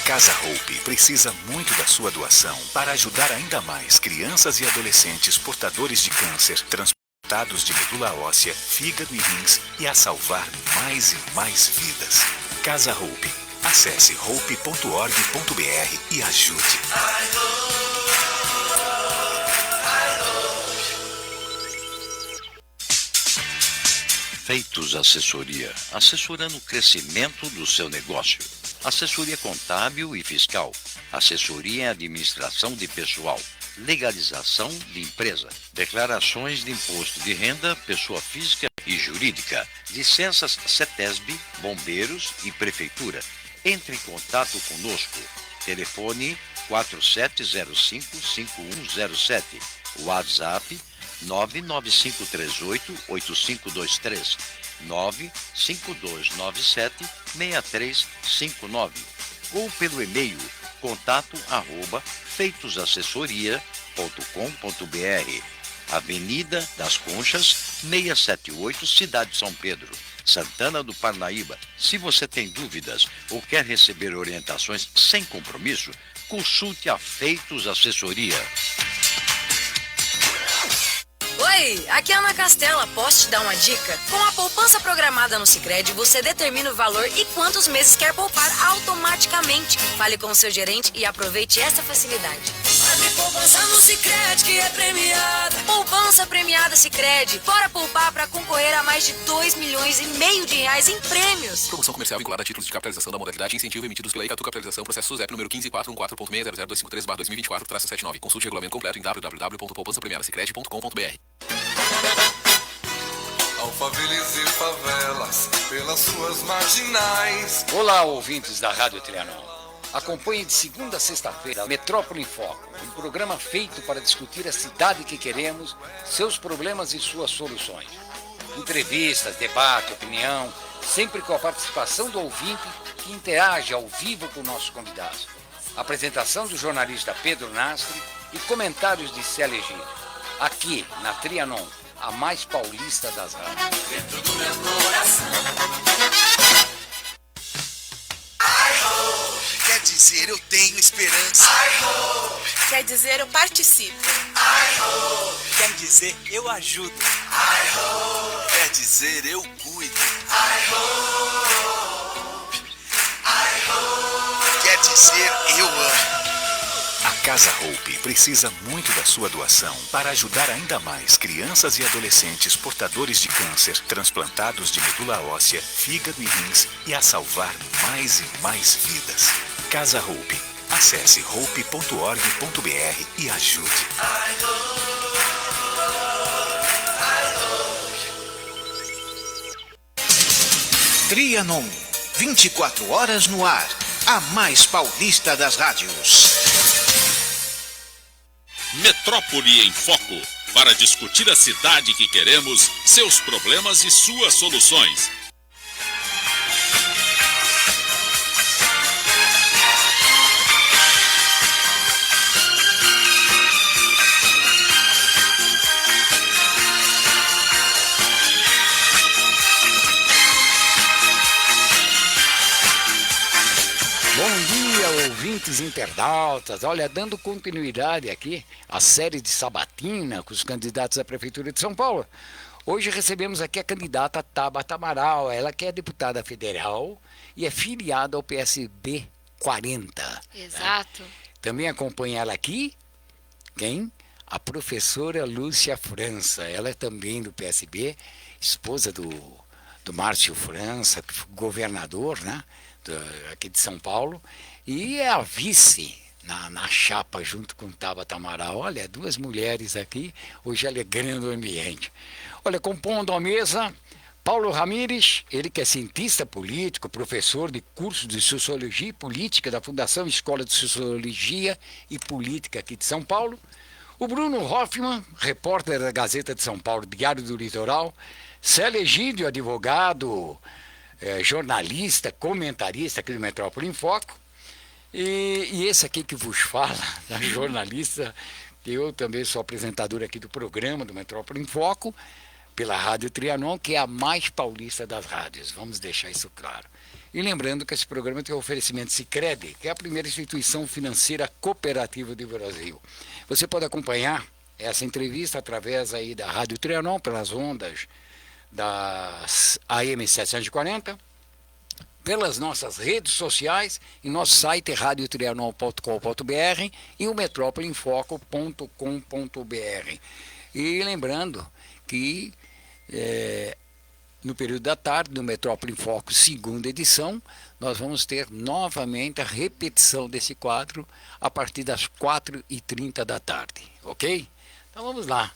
Casa Hope precisa muito da sua doação para ajudar ainda mais crianças e adolescentes portadores de câncer, transplantados de medula óssea, fígado e rins e a salvar mais e mais vidas. Casa Hope. Acesse hope.org.br e ajude. Feitos Assessoria, assessorando o crescimento do seu negócio. Assessoria contábil e fiscal, assessoria em administração de pessoal, legalização de empresa, declarações de imposto de renda, pessoa física e jurídica, licenças CETESB, bombeiros e prefeitura. Entre em contato conosco. Telefone 4705-5107, WhatsApp 99538-8523, 95297-6359 ou pelo e-mail contato@feitosassessoria.com.br. Avenida das Conchas, 678, Cidade de São Pedro, Santana do Parnaíba. Se você tem dúvidas ou quer receber orientações sem compromisso, consulte a Feitos Assessoria. Oi, aqui é a Ana Castela. Posso te dar uma dica? Com a poupança programada no Sicredi, você determina o valor e quantos meses quer poupar automaticamente. Fale com o seu gerente e aproveite essa facilidade. Tem poupança no Sicredi que é premiada. Poupança premiada Sicredi. Bora poupar para concorrer a mais de 2,5 milhões de reais em prêmios. Promoção comercial vinculada a títulos de capitalização da modalidade incentivo emitidos pela Icatu Capitalização, processo SUSEP número 15414.6000253/2024. Consulte o regulamento completo em www.poupançapremiadasicredi.com.br. Alphaville e favelas, pelas suas marginais. Olá, ouvintes da Rádio Trianon. Acompanhe de segunda a sexta-feira Metrópole em Foco, um programa feito para discutir a cidade que queremos, seus problemas e suas soluções. Entrevistas, debate, opinião, sempre com a participação do ouvinte que interage ao vivo com nossos convidados. Apresentação do jornalista Pedro Nastre e comentários de Célia Egídio. Aqui na Trianon, a mais paulista das rádios. Dentro do meu coração. Quer dizer, eu tenho esperança. Quer dizer, eu participo. Quer dizer, eu ajudo. Quer dizer, eu cuido. Quer dizer, eu amo. A Casa Hope precisa muito da sua doação para ajudar ainda mais crianças e adolescentes portadores de câncer, transplantados de medula óssea, fígado e rins e a salvar mais e mais vidas. Casa Hope. Acesse hope.org.br e ajude. Trianon, 24 horas no ar, a mais paulista das rádios. Metrópole em Foco, para discutir a cidade que queremos, seus problemas e suas soluções. Ouvintes internautas, olha, dando continuidade aqui à série de sabatina com os candidatos à Prefeitura de São Paulo. Hoje recebemos aqui a candidata Tabata Amaral, ela que é deputada federal e é filiada ao PSB 40. Exato. Né? Também acompanha ela aqui, quem? A professora Lúcia França, ela é também do PSB, esposa do Márcio França, governador, né, aqui de São Paulo. E é a vice na chapa junto com Tabata Amaral. Olha, duas mulheres aqui, hoje alegrando o ambiente. Olha, compondo a mesa, Paulo Ramires, ele que é cientista político, professor de curso de Sociologia e Política da Fundação Escola de Sociologia e Política aqui de São Paulo. O Bruno Hoffman, repórter da Gazeta de São Paulo, Diário do Litoral. Célia Egídio, advogado, jornalista, comentarista aqui do Metrópole em Foco. E esse aqui que vos fala, da jornalista, que eu também sou apresentador aqui do programa do Metrópole em Foco, pela Rádio Trianon, que é a mais paulista das rádios, vamos deixar isso claro. E lembrando que esse programa tem o oferecimento Sicredi, que é a primeira instituição financeira cooperativa do Brasil. Você pode acompanhar essa entrevista através aí da Rádio Trianon, pelas ondas das AM 740, pelas nossas redes sociais, em nosso site radiotrianon.com.br e o metrópoliinfoco.com.br. E lembrando que no período da tarde, no Metrópole em Foco, segunda edição, nós vamos ter novamente a repetição desse quadro a partir das 4h30 da tarde, ok? Então vamos lá.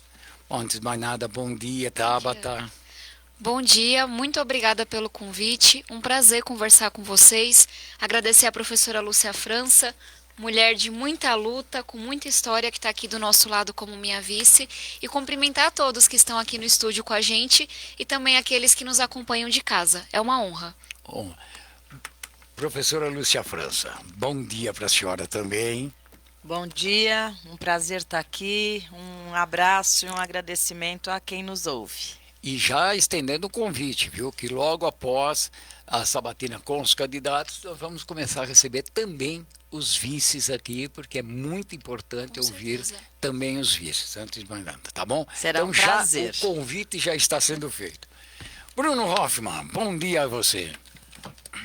Bom, antes de mais nada, bom dia, Tabata. Bom dia, muito obrigada pelo convite, um prazer conversar com vocês, agradecer à professora Lúcia França, mulher de muita luta, com muita história, que está aqui do nosso lado como minha vice, e cumprimentar a todos que estão aqui no estúdio com a gente e também aqueles que nos acompanham de casa. É uma honra. Bom, professora Lúcia França, bom dia para a senhora também. Bom dia, um prazer estar aqui, um abraço e um agradecimento a quem nos ouve. E já estendendo o convite, viu, que logo após a sabatina com os candidatos, nós vamos começar a receber também os vices aqui, porque é muito importante ouvir também os vices, antes de mais nada, tá bom? Será então, um prazer. Já o convite já está sendo feito. Bruno Hoffman, bom dia a você.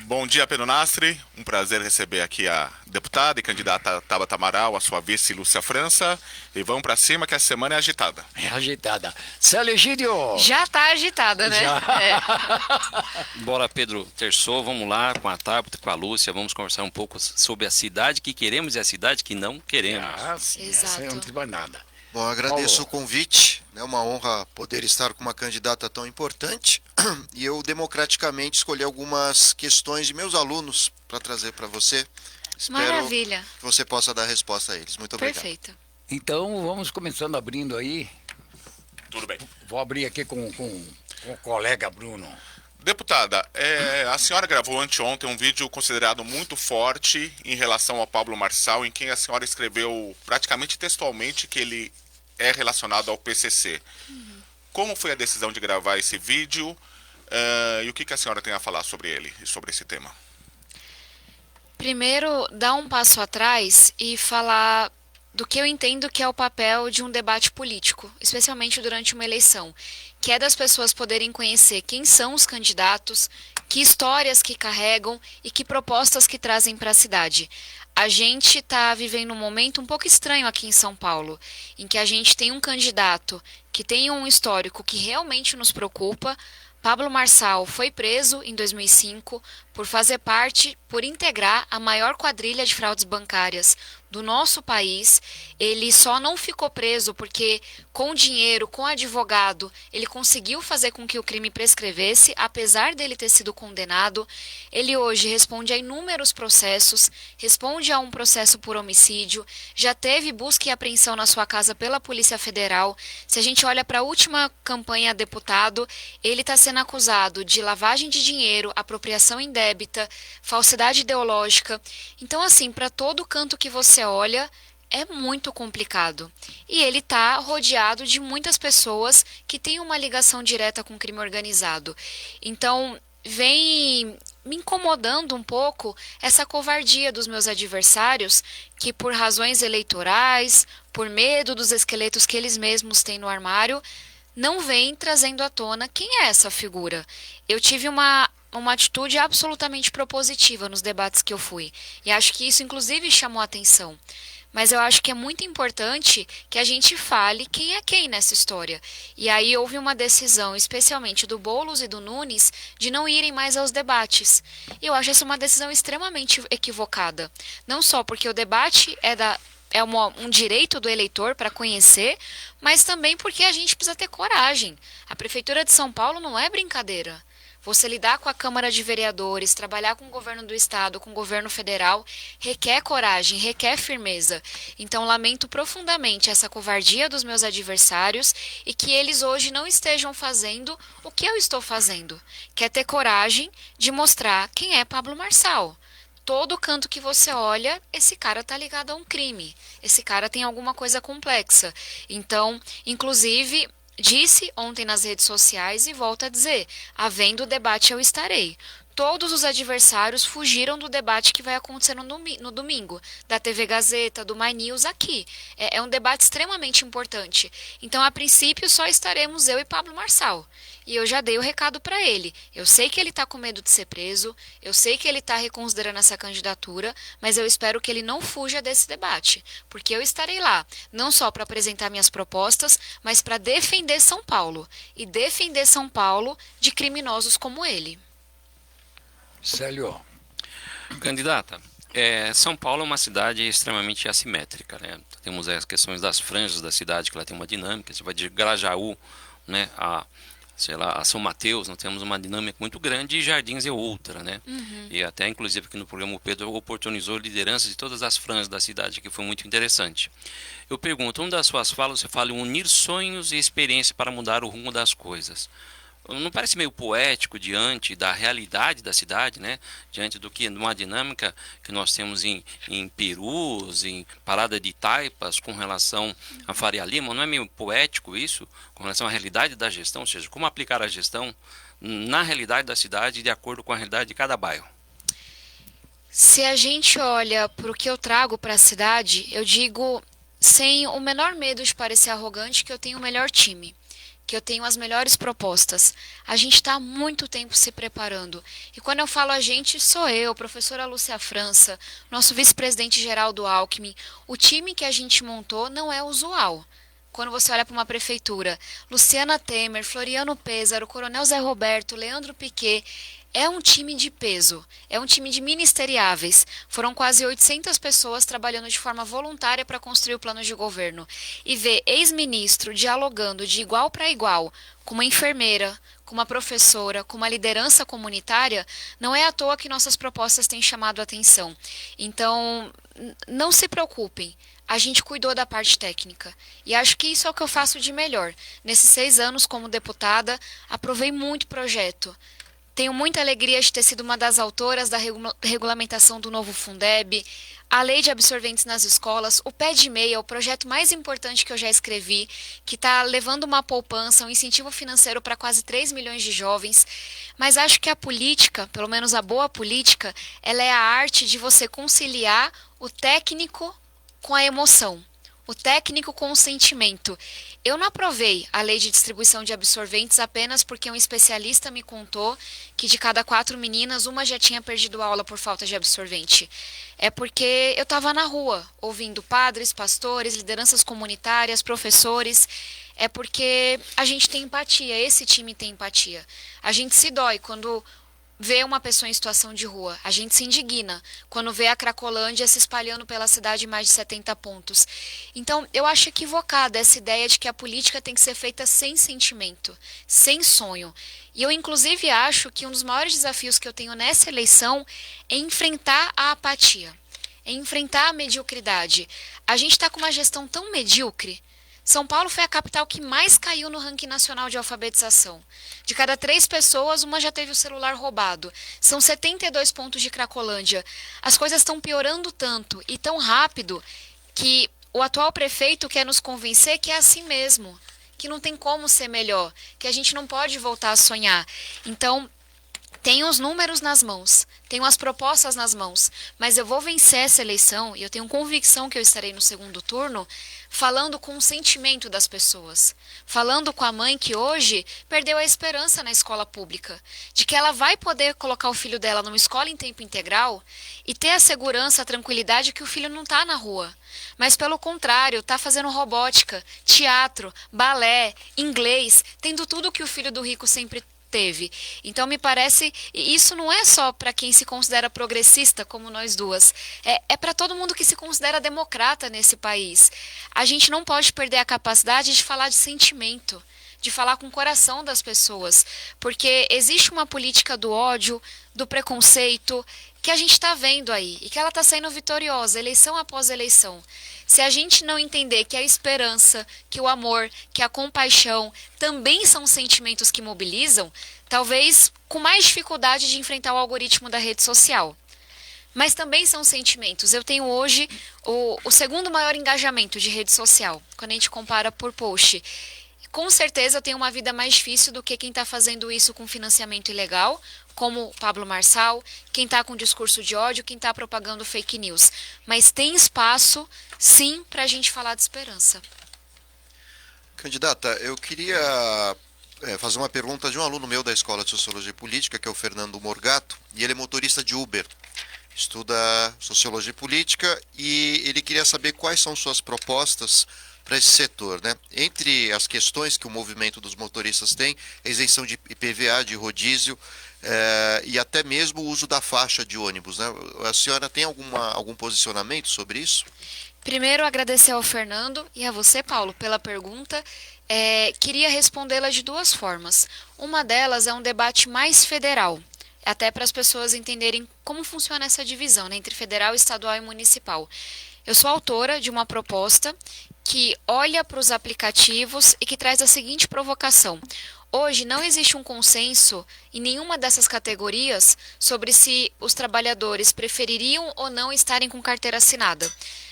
Bom dia, Pedro Nastre. Um prazer receber aqui a deputada e candidata Tabata Amaral, a sua vice Lúcia França. E vamos para cima que a semana é agitada. É agitada. Célia Egídio. Já está agitada, né? Bora, Pedro Terçou, vamos lá com a Tabata, com a Lúcia. Vamos conversar um pouco sobre a cidade que queremos e a cidade que não queremos. Sim, exato. Não tem mais nada. Bom, agradeço o convite, é uma honra poder estar com uma candidata tão importante e eu democraticamente escolhi algumas questões de meus alunos para trazer para você. Maravilha. Que você possa dar resposta a eles. Muito obrigado. Perfeito. Então, vamos começando abrindo aí. Tudo bem. Vou abrir aqui com o colega Bruno. Deputada, a senhora gravou anteontem um vídeo considerado muito forte em relação ao Pablo Marçal, em que a senhora escreveu praticamente textualmente que ele é relacionado ao PCC. Como foi a decisão de gravar esse vídeo e o que a senhora tem a falar sobre ele e sobre esse tema? Primeiro, dar um passo atrás e falar do que eu entendo que é o papel de um debate político, especialmente durante uma eleição, que é das pessoas poderem conhecer quem são os candidatos, que histórias que carregam e que propostas que trazem para a cidade. A gente está vivendo um momento um pouco estranho aqui em São Paulo, em que a gente tem um candidato que tem um histórico que realmente nos preocupa. Pablo Marçal foi preso em 2005 por integrar a maior quadrilha de fraudes bancárias do nosso país. Ele só não ficou preso porque, com dinheiro, com advogado, ele conseguiu fazer com que o crime prescrevesse, apesar dele ter sido condenado. Ele hoje responde a inúmeros processos, responde a um processo por homicídio, já teve busca e apreensão na sua casa pela Polícia Federal. Se a gente olha para a última campanha a deputado, ele está sendo acusado de lavagem de dinheiro, apropriação indébita, falsidade ideológica. Então, assim, para todo canto que você olha, é muito complicado. E ele está rodeado de muitas pessoas que têm uma ligação direta com o crime organizado. Então, vem me incomodando um pouco essa covardia dos meus adversários, que por razões eleitorais, por medo dos esqueletos que eles mesmos têm no armário, não vem trazendo à tona quem é essa figura. Eu tive uma atitude absolutamente propositiva nos debates que eu fui. E acho que isso, inclusive, chamou a atenção. Mas eu acho que é muito importante que a gente fale quem é quem nessa história. E aí houve uma decisão, especialmente do Boulos e do Nunes, de não irem mais aos debates. E eu acho essa uma decisão extremamente equivocada. Não só porque o debate é um direito do eleitor para conhecer, mas também porque a gente precisa ter coragem. A Prefeitura de São Paulo não é brincadeira. Você lidar com a Câmara de Vereadores, trabalhar com o governo do Estado, com o governo federal, requer coragem, requer firmeza. Então, lamento profundamente essa covardia dos meus adversários e que eles hoje não estejam fazendo o que eu estou fazendo, que é ter coragem de mostrar quem é Pablo Marçal. Todo canto que você olha, esse cara está ligado a um crime. Esse cara tem alguma coisa complexa. Então, inclusive, disse ontem nas redes sociais e volto a dizer, havendo debate eu estarei. todos os adversários fugiram do debate que vai acontecer no domingo, da TV Gazeta, do My News aqui. É um debate extremamente importante. Então, a princípio, só estaremos eu e Pablo Marçal. E eu já dei o recado para ele. Eu sei que ele está com medo de ser preso, eu sei que ele está reconsiderando essa candidatura, mas eu espero que ele não fuja desse debate, porque eu estarei lá, não só para apresentar minhas propostas, mas para defender São Paulo. E defender São Paulo de criminosos como ele. Célio. Candidata, São Paulo é uma cidade extremamente assimétrica, né? Temos as questões das franjas da cidade, que ela tem uma dinâmica. Você vai de Grajaú, né, a São Mateus, nós temos uma dinâmica muito grande, e Jardins é outra, né? Uhum. E até, inclusive, aqui no programa o Pedro oportunizou lideranças de todas as franjas da cidade, que foi muito interessante. Eu pergunto, uma das suas falas, você fala em unir sonhos e experiência para mudar o rumo das coisas. Não parece meio poético diante da realidade da cidade, né? Diante do que uma dinâmica que nós temos em Perus, em Parada de Taipas, com relação a Faria Lima? Não é meio poético isso, com relação à realidade da gestão? Ou seja, como aplicar a gestão na realidade da cidade, de acordo com a realidade de cada bairro? Se a gente olha para o que eu trago para a cidade, eu digo, sem o menor medo de parecer arrogante, que eu tenho o melhor time, que eu tenho as melhores propostas. A gente está há muito tempo se preparando. E quando eu falo a gente, sou eu, professora Lúcia França, nosso vice-presidente Geraldo Alckmin. O time que a gente montou não é usual. Quando você olha para uma prefeitura, Luciana Temer, Floriano Pêsaro, Coronel Zé Roberto, Leandro Piquet, é um time de peso, é um time de ministeriáveis. Foram quase 800 pessoas trabalhando de forma voluntária para construir o plano de governo. E ver ex-ministro dialogando de igual para igual com uma enfermeira, com uma professora, com uma liderança comunitária, não é à toa que nossas propostas têm chamado a atenção. Então, não se preocupem. A gente cuidou da parte técnica. E acho que isso é o que eu faço de melhor. Nesses 6 anos como deputada, aprovei muito projeto. Tenho muita alegria de ter sido uma das autoras da regulamentação do novo Fundeb, a lei de absorventes nas escolas, o Pé de Meia, o projeto mais importante que eu já escrevi, que está levando uma poupança, um incentivo financeiro para quase 3 milhões de jovens. Mas acho que a política, pelo menos a boa política, ela é a arte de você conciliar o técnico com a emoção, o técnico com o sentimento. Eu não aprovei a lei de distribuição de absorventes apenas porque um especialista me contou que de cada 4 meninas, uma já tinha perdido aula por falta de absorvente. É porque eu estava na rua, ouvindo padres, pastores, lideranças comunitárias, professores. É porque a gente tem empatia, esse time tem empatia. A gente se dói quando vê uma pessoa em situação de rua. A gente se indigna quando vê a Cracolândia se espalhando pela cidade em mais de 70 pontos. Então, eu acho equivocada essa ideia de que a política tem que ser feita sem sentimento, sem sonho. E eu, inclusive, acho que um dos maiores desafios que eu tenho nessa eleição é enfrentar a apatia, é enfrentar a mediocridade. A gente está com uma gestão tão medíocre. São Paulo foi a capital que mais caiu no ranking nacional de alfabetização. De cada 3 pessoas, uma já teve o celular roubado. São 72 pontos de Cracolândia. As coisas estão piorando tanto e tão rápido que o atual prefeito quer nos convencer que é assim mesmo, que não tem como ser melhor, que a gente não pode voltar a sonhar. Então, tenho os números nas mãos, tenho as propostas nas mãos, mas eu vou vencer essa eleição e eu tenho convicção que eu estarei no segundo turno falando com o sentimento das pessoas, falando com a mãe que hoje perdeu a esperança na escola pública, de que ela vai poder colocar o filho dela numa escola em tempo integral e ter a segurança, a tranquilidade que o filho não está na rua, mas pelo contrário, está fazendo robótica, teatro, balé, inglês, tendo tudo que o filho do rico sempre teve. Então me parece, e isso não é só para quem se considera progressista como nós duas, é para todo mundo que se considera democrata nesse país. A gente não pode perder a capacidade de falar de sentimento, de falar com o coração das pessoas, porque existe uma política do ódio, do preconceito, que a gente está vendo aí, e que ela está sendo vitoriosa, eleição após eleição. Se a gente não entender que a esperança, que o amor, que a compaixão também são sentimentos que mobilizam, talvez com mais dificuldade de enfrentar o algoritmo da rede social. Mas também são sentimentos. Eu tenho hoje o segundo maior engajamento de rede social, quando a gente compara por post. com certeza tem uma vida mais difícil do que quem está fazendo isso com financiamento ilegal, como Pablo Marçal, quem está com discurso de ódio, quem está propagando fake news. Mas tem espaço, sim, para a gente falar de esperança. Candidata, eu queria fazer uma pergunta de um aluno meu da Escola de Sociologia e Política, que é o Fernando Morgato, e ele é motorista de Uber, estuda Sociologia e Política, e ele queria saber quais são suas propostas para esse setor, né? Entre as questões que o movimento dos motoristas tem, a isenção de IPVA, de rodízio, e até mesmo o uso da faixa de ônibus, né? A senhora tem algum posicionamento sobre isso? Primeiro, agradecer ao Fernando e a você, Paulo, pela pergunta. Queria respondê-la de duas formas. Uma delas é um debate mais federal, até para as pessoas entenderem como funciona essa divisão, né, entre federal, estadual e municipal. Eu sou autora de uma proposta que olha para os aplicativos e que traz a seguinte provocação. Hoje não existe um consenso em nenhuma dessas categorias sobre se os trabalhadores prefeririam ou não estarem com carteira assinada.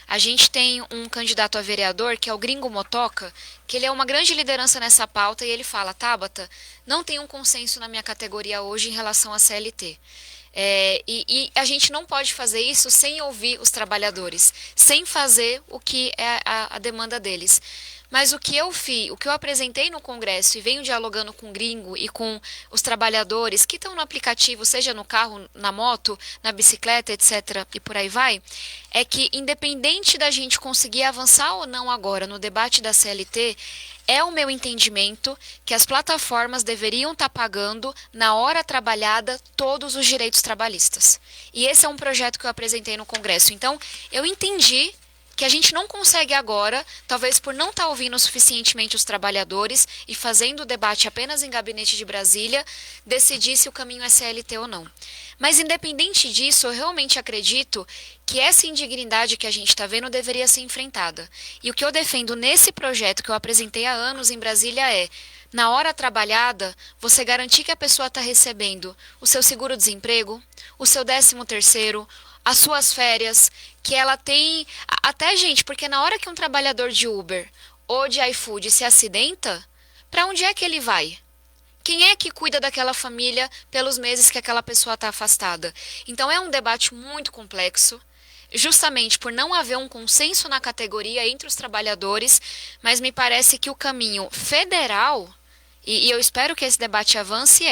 A gente tem um candidato a vereador, que é o Gringo Motoca, que ele é uma grande liderança nessa pauta, e ele fala: Tabata, não tem um consenso na minha categoria hoje em relação à CLT. E a gente não pode fazer isso sem ouvir os trabalhadores, sem fazer o que é a demanda deles. Mas o que eu apresentei no Congresso e venho dialogando com o Gringo e com os trabalhadores que estão no aplicativo, seja no carro, na moto, na bicicleta, etc., e por aí vai, é que independente da gente conseguir avançar ou não agora no debate da CLT, é o meu entendimento que as plataformas deveriam estar pagando na hora trabalhada todos os direitos trabalhistas. E esse é um projeto que eu apresentei no Congresso. Então, eu entendi que a gente não consegue agora, talvez por não estar ouvindo suficientemente os trabalhadores e fazendo o debate apenas em gabinete de Brasília, decidir se o caminho é CLT ou não. Mas independente disso, eu realmente acredito que essa indignidade que a gente está vendo deveria ser enfrentada. E o que eu defendo nesse projeto que eu apresentei há anos em Brasília é: na hora trabalhada, você garantir que a pessoa está recebendo o seu seguro-desemprego, o seu 13º, as suas férias, que ela tem... Até, gente, porque na hora que um trabalhador de Uber ou de iFood se acidenta, para onde é que ele vai? Quem é que cuida daquela família pelos meses que aquela pessoa está afastada? Então é um debate muito complexo, justamente por não haver um consenso na categoria entre os trabalhadores, mas me parece que o caminho federal... E eu espero que esse debate avance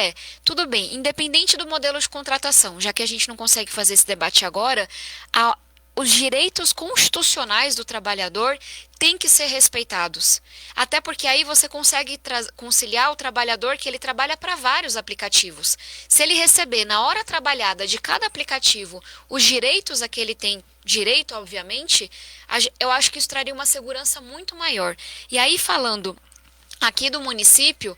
tudo bem, independente do modelo de contratação, já que a gente não consegue fazer esse debate agora, os direitos constitucionais do trabalhador têm que ser respeitados. Até porque aí você consegue conciliar o trabalhador que ele trabalha para vários aplicativos. Se ele receber na hora trabalhada de cada aplicativo os direitos a que ele tem direito, obviamente, eu acho que isso traria uma segurança muito maior. E aí, falando aqui do município,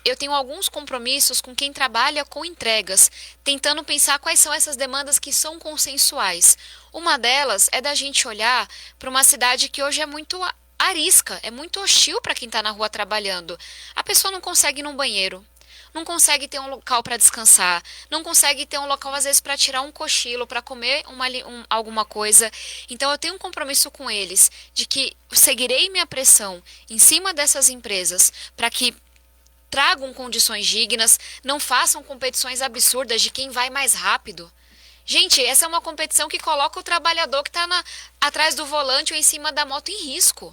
eu tenho alguns compromissos com quem trabalha com entregas, tentando pensar quais são essas demandas que são consensuais. Uma delas é da gente olhar para uma cidade que hoje é muito arisca, é muito hostil para quem está na rua trabalhando. A pessoa não consegue ir num banheiro, não consegue ter um local para descansar, não consegue ter um local, às vezes, para tirar um cochilo, para comer alguma coisa. Então, eu tenho um compromisso com eles de que seguirei minha pressão em cima dessas empresas para que tragam condições dignas, não façam competições absurdas de quem vai mais rápido. Gente, essa é uma competição que coloca o trabalhador que está atrás do volante ou em cima da moto em risco.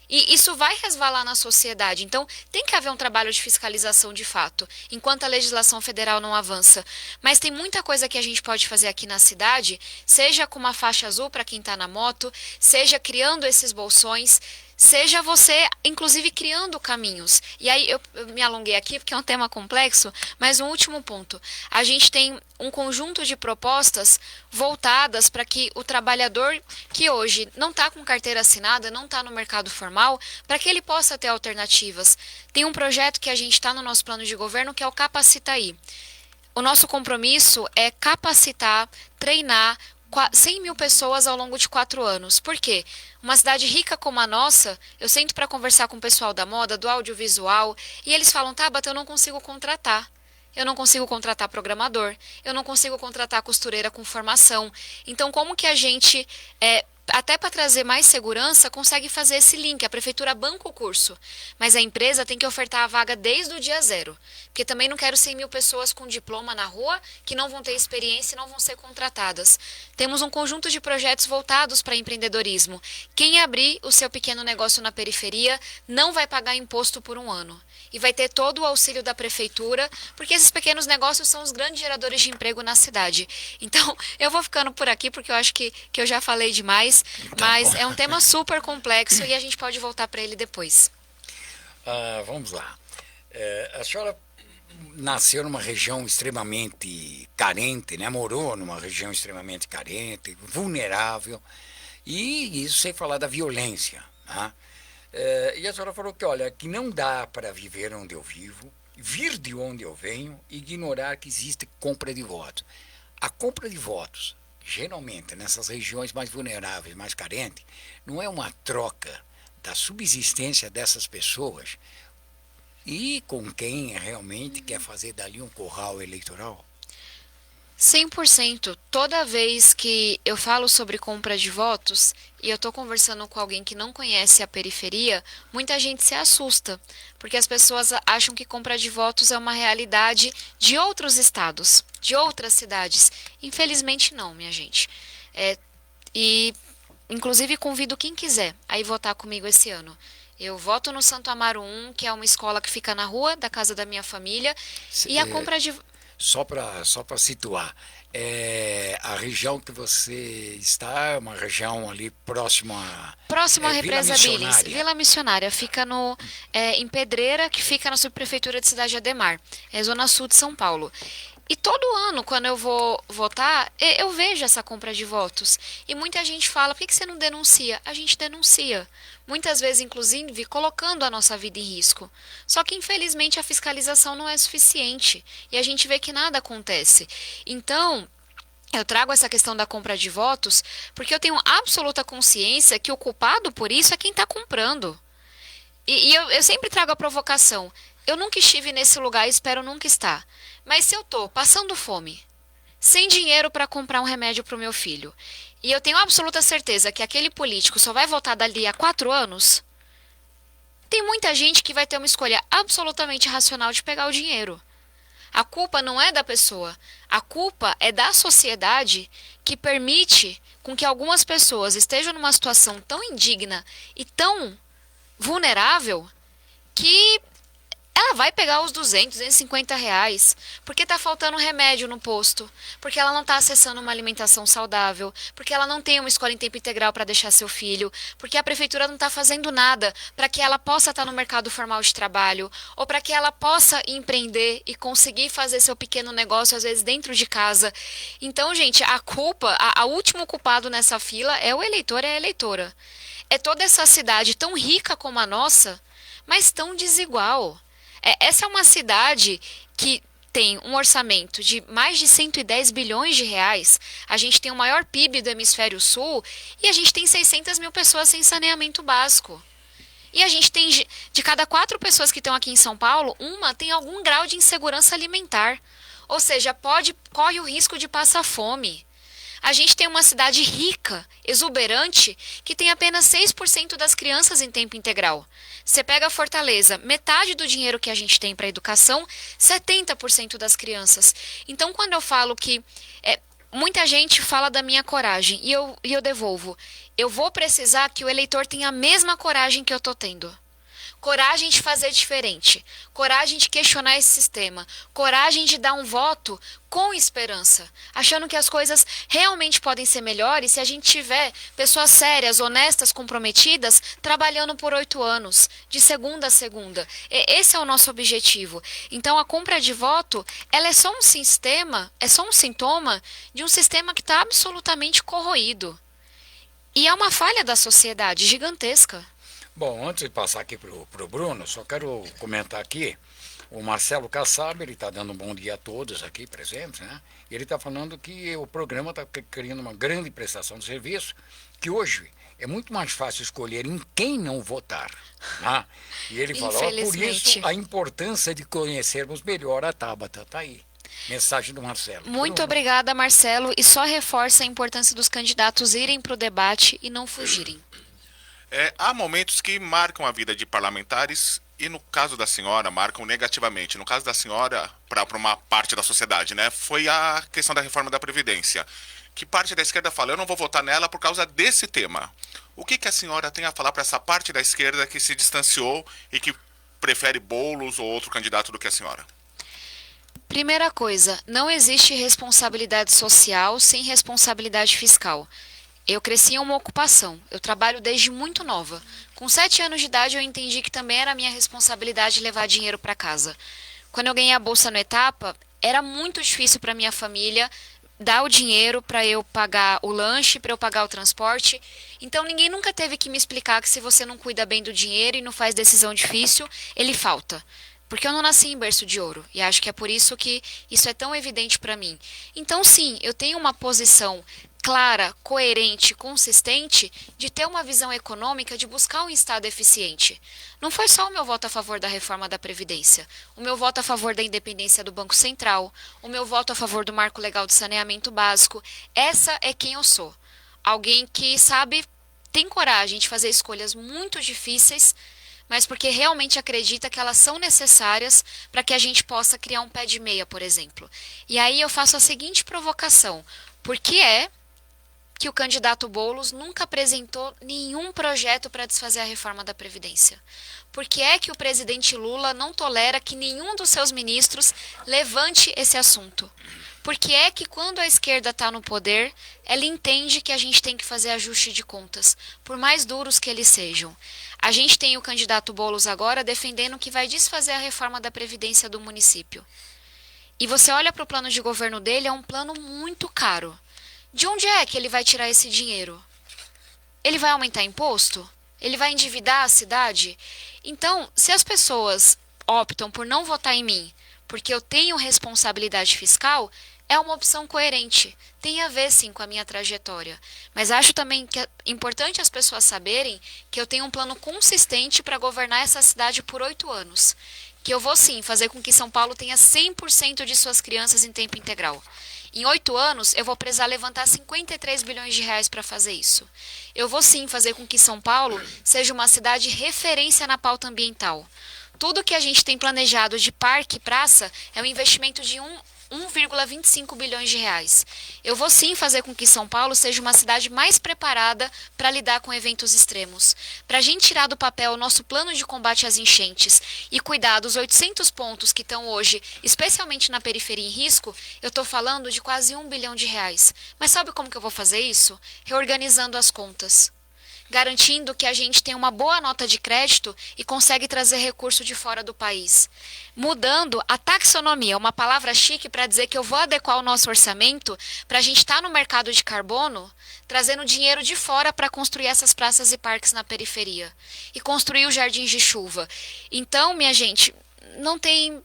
E isso vai resvalar na sociedade. Então, tem que haver um trabalho de fiscalização de fato, enquanto a legislação federal não avança. Mas tem muita coisa que a gente pode fazer aqui na cidade, seja com uma faixa azul para quem está na moto, seja criando esses bolsões, seja você, inclusive, criando caminhos. E aí, eu me alonguei aqui porque é um tema complexo, mas um último ponto. A gente tem um conjunto de propostas voltadas para que o trabalhador que hoje não está com carteira assinada, não está no mercado formal, para que ele possa ter alternativas. Tem um projeto que a gente está no nosso plano de governo, que é o Capacitaí. O nosso compromisso é capacitar, treinar 100 mil pessoas ao longo de 4 anos. Por quê? Uma cidade rica como a nossa, eu sento para conversar com o pessoal da moda, do audiovisual, e eles falam: Tabata, eu não consigo contratar. Eu não consigo contratar programador, eu não consigo contratar costureira com formação. Então, como que a gente até para trazer mais segurança, consegue fazer esse link. A prefeitura banca o curso, mas a empresa tem que ofertar a vaga desde o dia 0. Porque também não quero 100 mil pessoas com diploma na rua que não vão ter experiência e não vão ser contratadas. Temos um conjunto de projetos voltados para empreendedorismo. Quem abrir o seu pequeno negócio na periferia não vai pagar imposto por 1 ano. E vai ter todo o auxílio da prefeitura, porque esses pequenos negócios são os grandes geradores de emprego na cidade. Então, eu vou ficando por aqui, porque eu acho que eu já falei demais, mas é um tema super complexo e a gente pode voltar para ele depois. Vamos lá. A senhora nasceu numa região extremamente carente, né? Morou numa região extremamente carente, vulnerável, e isso sem falar da violência, né? E a senhora falou que, olha, que não dá para viver onde eu vivo, vir de onde eu venho e ignorar que existe compra de votos. A compra de votos, geralmente, nessas regiões mais vulneráveis, mais carentes, não é uma troca da subsistência dessas pessoas e com quem realmente quer fazer dali um curral eleitoral? 100%. Toda vez que eu falo sobre compra de votos e eu estou conversando com alguém que não conhece a periferia, muita gente se assusta, porque as pessoas acham que compra de votos é uma realidade de outros estados, de outras cidades. Infelizmente não, minha gente. E, inclusive, convido quem quiser a ir votar comigo esse ano. Eu voto no Santo Amaro 1, que é uma escola que fica na rua da casa da minha família, e a compra de... Só para situar, a região que você está é uma região ali próxima à Represa Billings, Vila Missionária, fica em Pedreira, que fica na subprefeitura de Cidade Ademar, é zona sul de São Paulo. E todo ano, quando eu vou votar, eu vejo essa compra de votos. E muita gente fala, por que você não denuncia? A gente denuncia. Muitas vezes, inclusive, colocando a nossa vida em risco. Só que, infelizmente, a fiscalização não é suficiente. E a gente vê que nada acontece. Então, eu trago essa questão da compra de votos porque eu tenho absoluta consciência que o culpado por isso é quem está comprando. E eu sempre trago a provocação. Eu nunca estive nesse lugar e espero nunca estar. Mas se eu estou passando fome, sem dinheiro para comprar um remédio para o meu filho, e eu tenho absoluta certeza que aquele político só vai votar dali a 4 anos, tem muita gente que vai ter uma escolha absolutamente racional de pegar o dinheiro. A culpa não é da pessoa, a culpa é da sociedade que permite com que algumas pessoas estejam numa situação tão indigna e tão vulnerável que ela vai pegar os 200, 250 reais, porque está faltando remédio no posto, porque ela não está acessando uma alimentação saudável, porque ela não tem uma escola em tempo integral para deixar seu filho, porque a prefeitura não está fazendo nada para que ela possa estar no mercado formal de trabalho, ou para que ela possa empreender e conseguir fazer seu pequeno negócio, às vezes, dentro de casa. Então, gente, a culpa, o último culpado nessa fila é o eleitor e a eleitora. É toda essa cidade tão rica como a nossa, mas tão desigual. Essa é uma cidade que tem um orçamento de mais de 110 bilhões de reais, a gente tem o maior PIB do hemisfério sul e a gente tem 600 mil pessoas sem saneamento básico. E a gente tem, de cada 4 pessoas que estão aqui em São Paulo, uma tem algum grau de insegurança alimentar. Ou seja, corre o risco de passar fome. A gente tem uma cidade rica, exuberante, que tem apenas 6% das crianças em tempo integral. Você pega a Fortaleza, metade do dinheiro que a gente tem para a educação, 70% das crianças. Então, quando eu falo que muita gente fala da minha coragem e eu devolvo, eu vou precisar que o eleitor tenha a mesma coragem que eu estou tendo. Coragem de fazer diferente, coragem de questionar esse sistema, coragem de dar um voto com esperança, achando que as coisas realmente podem ser melhores se a gente tiver pessoas sérias, honestas, comprometidas, trabalhando por 8 anos, de segunda a segunda. Esse é o nosso objetivo. Então, a compra de voto, ela é só um sintoma de um sistema que está absolutamente corroído. E é uma falha da sociedade gigantesca. Bom, antes de passar aqui para o Bruno, só quero comentar aqui, o Marcelo Kassab, ele está dando um bom dia a todos aqui presentes, né? Ele está falando que o programa está criando uma grande prestação de serviço, que hoje é muito mais fácil escolher em quem não votar, né? E ele falou, por isso, a importância de conhecermos melhor a Tabata, está aí. Mensagem do Marcelo. Muito obrigada, Marcelo, e só reforça a importância dos candidatos irem para o debate e não fugirem. Há momentos que marcam a vida de parlamentares e, no caso da senhora, marcam negativamente. No caso da senhora, para uma parte da sociedade, né, foi a questão da reforma da Previdência. Que parte da esquerda fala, eu não vou votar nela por causa desse tema. O que a senhora tem a falar para essa parte da esquerda que se distanciou e que prefere Boulos ou outro candidato do que a senhora? Primeira coisa, não existe responsabilidade social sem responsabilidade fiscal. Eu cresci em uma ocupação, eu trabalho desde muito nova. Com 7 anos de idade eu entendi que também era minha responsabilidade levar dinheiro para casa. Quando eu ganhei a bolsa no Etapa, era muito difícil para minha família dar o dinheiro para eu pagar o lanche, para eu pagar o transporte. Então ninguém nunca teve que me explicar que se você não cuida bem do dinheiro e não faz decisão difícil, ele falta. Porque eu não nasci em berço de ouro, e acho que é por isso que isso é tão evidente para mim. Então sim, eu tenho uma posição clara, coerente, consistente de ter uma visão econômica de buscar um Estado eficiente. Não foi só o meu voto a favor da reforma da Previdência, o meu voto a favor da independência do Banco Central, o meu voto a favor do Marco Legal de Saneamento Básico. Essa é quem eu sou. Alguém que sabe, tem coragem de fazer escolhas muito difíceis, mas porque realmente acredita que elas são necessárias para que a gente possa criar um pé de meia, por exemplo. E aí eu faço a seguinte provocação: por que é que o candidato Boulos nunca apresentou nenhum projeto para desfazer a reforma da Previdência? Por que é que o presidente Lula não tolera que nenhum dos seus ministros levante esse assunto? Por que é que quando a esquerda está no poder, ela entende que a gente tem que fazer ajuste de contas, por mais duros que eles sejam? A gente tem o candidato Boulos agora defendendo que vai desfazer a reforma da Previdência do município. E você olha para o plano de governo dele, é um plano muito caro. De onde é que ele vai tirar esse dinheiro? Ele vai aumentar imposto? Ele vai endividar a cidade? Então, se as pessoas optam por não votar em mim, porque eu tenho responsabilidade fiscal, é uma opção coerente. Tem a ver, sim, com a minha trajetória. Mas acho também que é importante as pessoas saberem que eu tenho um plano consistente para governar essa cidade por 8 anos. Que eu vou, sim, fazer com que São Paulo tenha 100% de suas crianças em tempo integral. Em 8 anos, eu vou precisar levantar 53 bilhões de reais para fazer isso. Eu vou, sim, fazer com que São Paulo seja uma cidade referência na pauta ambiental. Tudo que a gente tem planejado de parque e praça é um investimento de 1,25 bilhões de reais. Eu vou sim fazer com que São Paulo seja uma cidade mais preparada para lidar com eventos extremos. Para a gente tirar do papel o nosso plano de combate às enchentes e cuidar dos 800 pontos que estão hoje, especialmente na periferia em risco, eu estou falando de quase 1 bilhão de reais. Mas sabe como que eu vou fazer isso? Reorganizando as contas. Garantindo que a gente tem uma boa nota de crédito e consegue trazer recurso de fora do país. Mudando a taxonomia, uma palavra chique para dizer que eu vou adequar o nosso orçamento para a gente estar no mercado de carbono, trazendo dinheiro de fora para construir essas praças e parques na periferia. E construir os jardins de chuva. Então, minha gente, não tem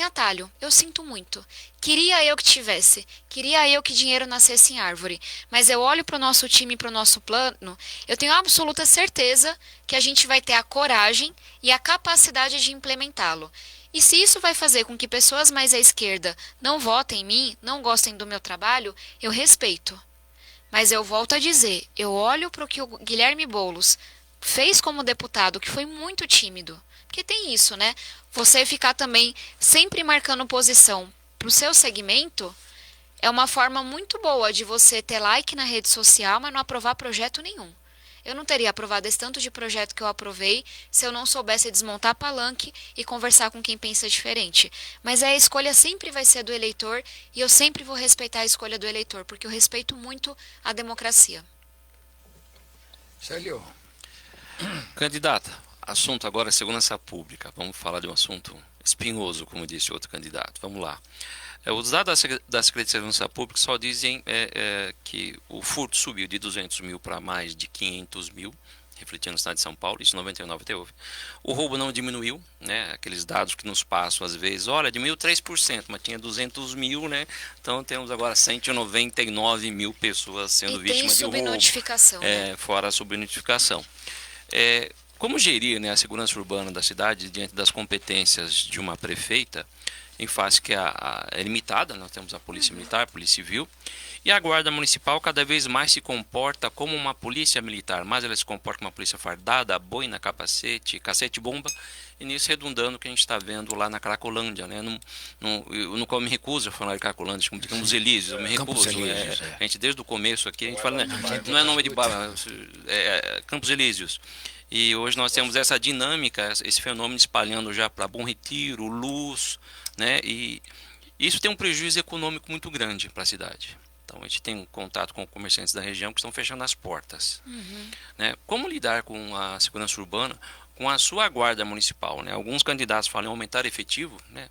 atalho. Eu sinto muito. Queria eu que tivesse. Queria eu que dinheiro nascesse em árvore. Mas eu olho para o nosso time e para o nosso plano, eu tenho absoluta certeza que a gente vai ter a coragem e a capacidade de implementá-lo. E se isso vai fazer com que pessoas mais à esquerda não votem em mim, não gostem do meu trabalho, eu respeito. Mas eu volto a dizer, eu olho para o que o Guilherme Boulos fez como deputado, que foi muito tímido. Porque tem isso, né? Você ficar também sempre marcando posição para o seu segmento é uma forma muito boa de você ter like na rede social, mas não aprovar projeto nenhum. Eu não teria aprovado esse tanto de projeto que eu aprovei se eu não soubesse desmontar palanque e conversar com quem pensa diferente. Mas a escolha sempre vai ser do eleitor e eu sempre vou respeitar a escolha do eleitor, porque eu respeito muito a democracia. Célio. Candidata, assunto agora é segurança pública. Vamos falar de um assunto espinhoso, como disse outro candidato. Vamos lá. Os dados da Secretaria de Segurança Pública só dizem que o furto subiu de 200 mil para mais de 500 mil, refletindo no estado de São Paulo, isso em 99 até houve. O roubo não diminuiu, né? Aqueles dados que nos passam às vezes, olha, diminuiu 3%, mas tinha 200 mil, né? Então temos agora 199 mil pessoas sendo vítimas de roubo. E tem subnotificação. Né? Fora a subnotificação. Como gerir, né, a segurança urbana da cidade diante das competências de uma prefeita em face que é limitada. Nós temos a polícia militar, a polícia civil, e a guarda municipal cada vez mais se comporta como uma polícia militar, mas ela se comporta como uma polícia fardada, boina, capacete, cacete-bomba, e nisso redundando o que a gente está vendo lá na Cracolândia, né? Eu me recuso a falar de Cracolândia, como Campos Elíseos, eu me recuso. A gente desde o começo aqui, a gente fala, né? Não é nome de Campos Elíseos. E hoje nós temos essa dinâmica, esse fenômeno espalhando já para Bom Retiro, Luz, né? E isso tem um prejuízo econômico muito grande para a cidade. Então a gente tem um contato com comerciantes da região que estão fechando as portas. Né? Como lidar com a segurança urbana, com a sua guarda municipal? Né? Alguns candidatos falam em aumentar efetivo, né?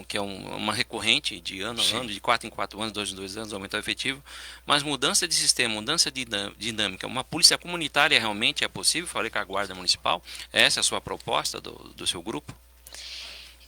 que é uma recorrente de ano a ano, de 4 em 4 anos, 2 em 2 anos, aumentar o efetivo, mas mudança de sistema, mudança de dinâmica, uma polícia comunitária realmente é possível? Falei com a guarda municipal, essa é a sua proposta do seu grupo?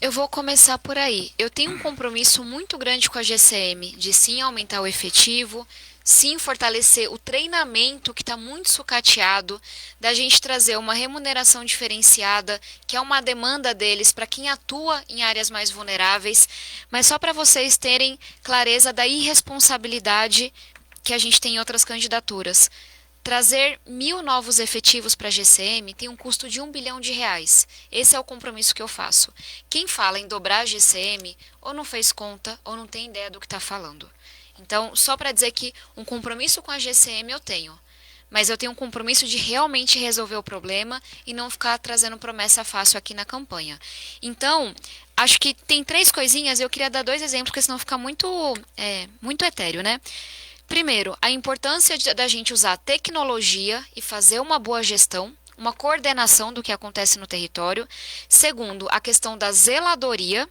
Eu vou começar por aí. Eu tenho um compromisso muito grande com a GCM de sim aumentar o efetivo, sim fortalecer o treinamento que está muito sucateado, da gente trazer uma remuneração diferenciada, que é uma demanda deles para quem atua em áreas mais vulneráveis, mas só para vocês terem clareza da irresponsabilidade que a gente tem em outras candidaturas. Trazer 1.000 novos efetivos para a GCM tem um custo de R$1 bilhão. Esse é o compromisso que eu faço. Quem fala em dobrar a GCM ou não fez conta ou não tem ideia do que está falando. Então, só para dizer que um compromisso com a GCM eu tenho. Mas eu tenho um compromisso de realmente resolver o problema e não ficar trazendo promessa fácil aqui na campanha. Então, acho que tem 3 coisinhas, eu queria dar 2 exemplos, porque senão fica muito etéreo, né? Primeiro, a importância da gente usar tecnologia e fazer uma boa gestão, uma coordenação do que acontece no território. Segundo, a questão da zeladoria,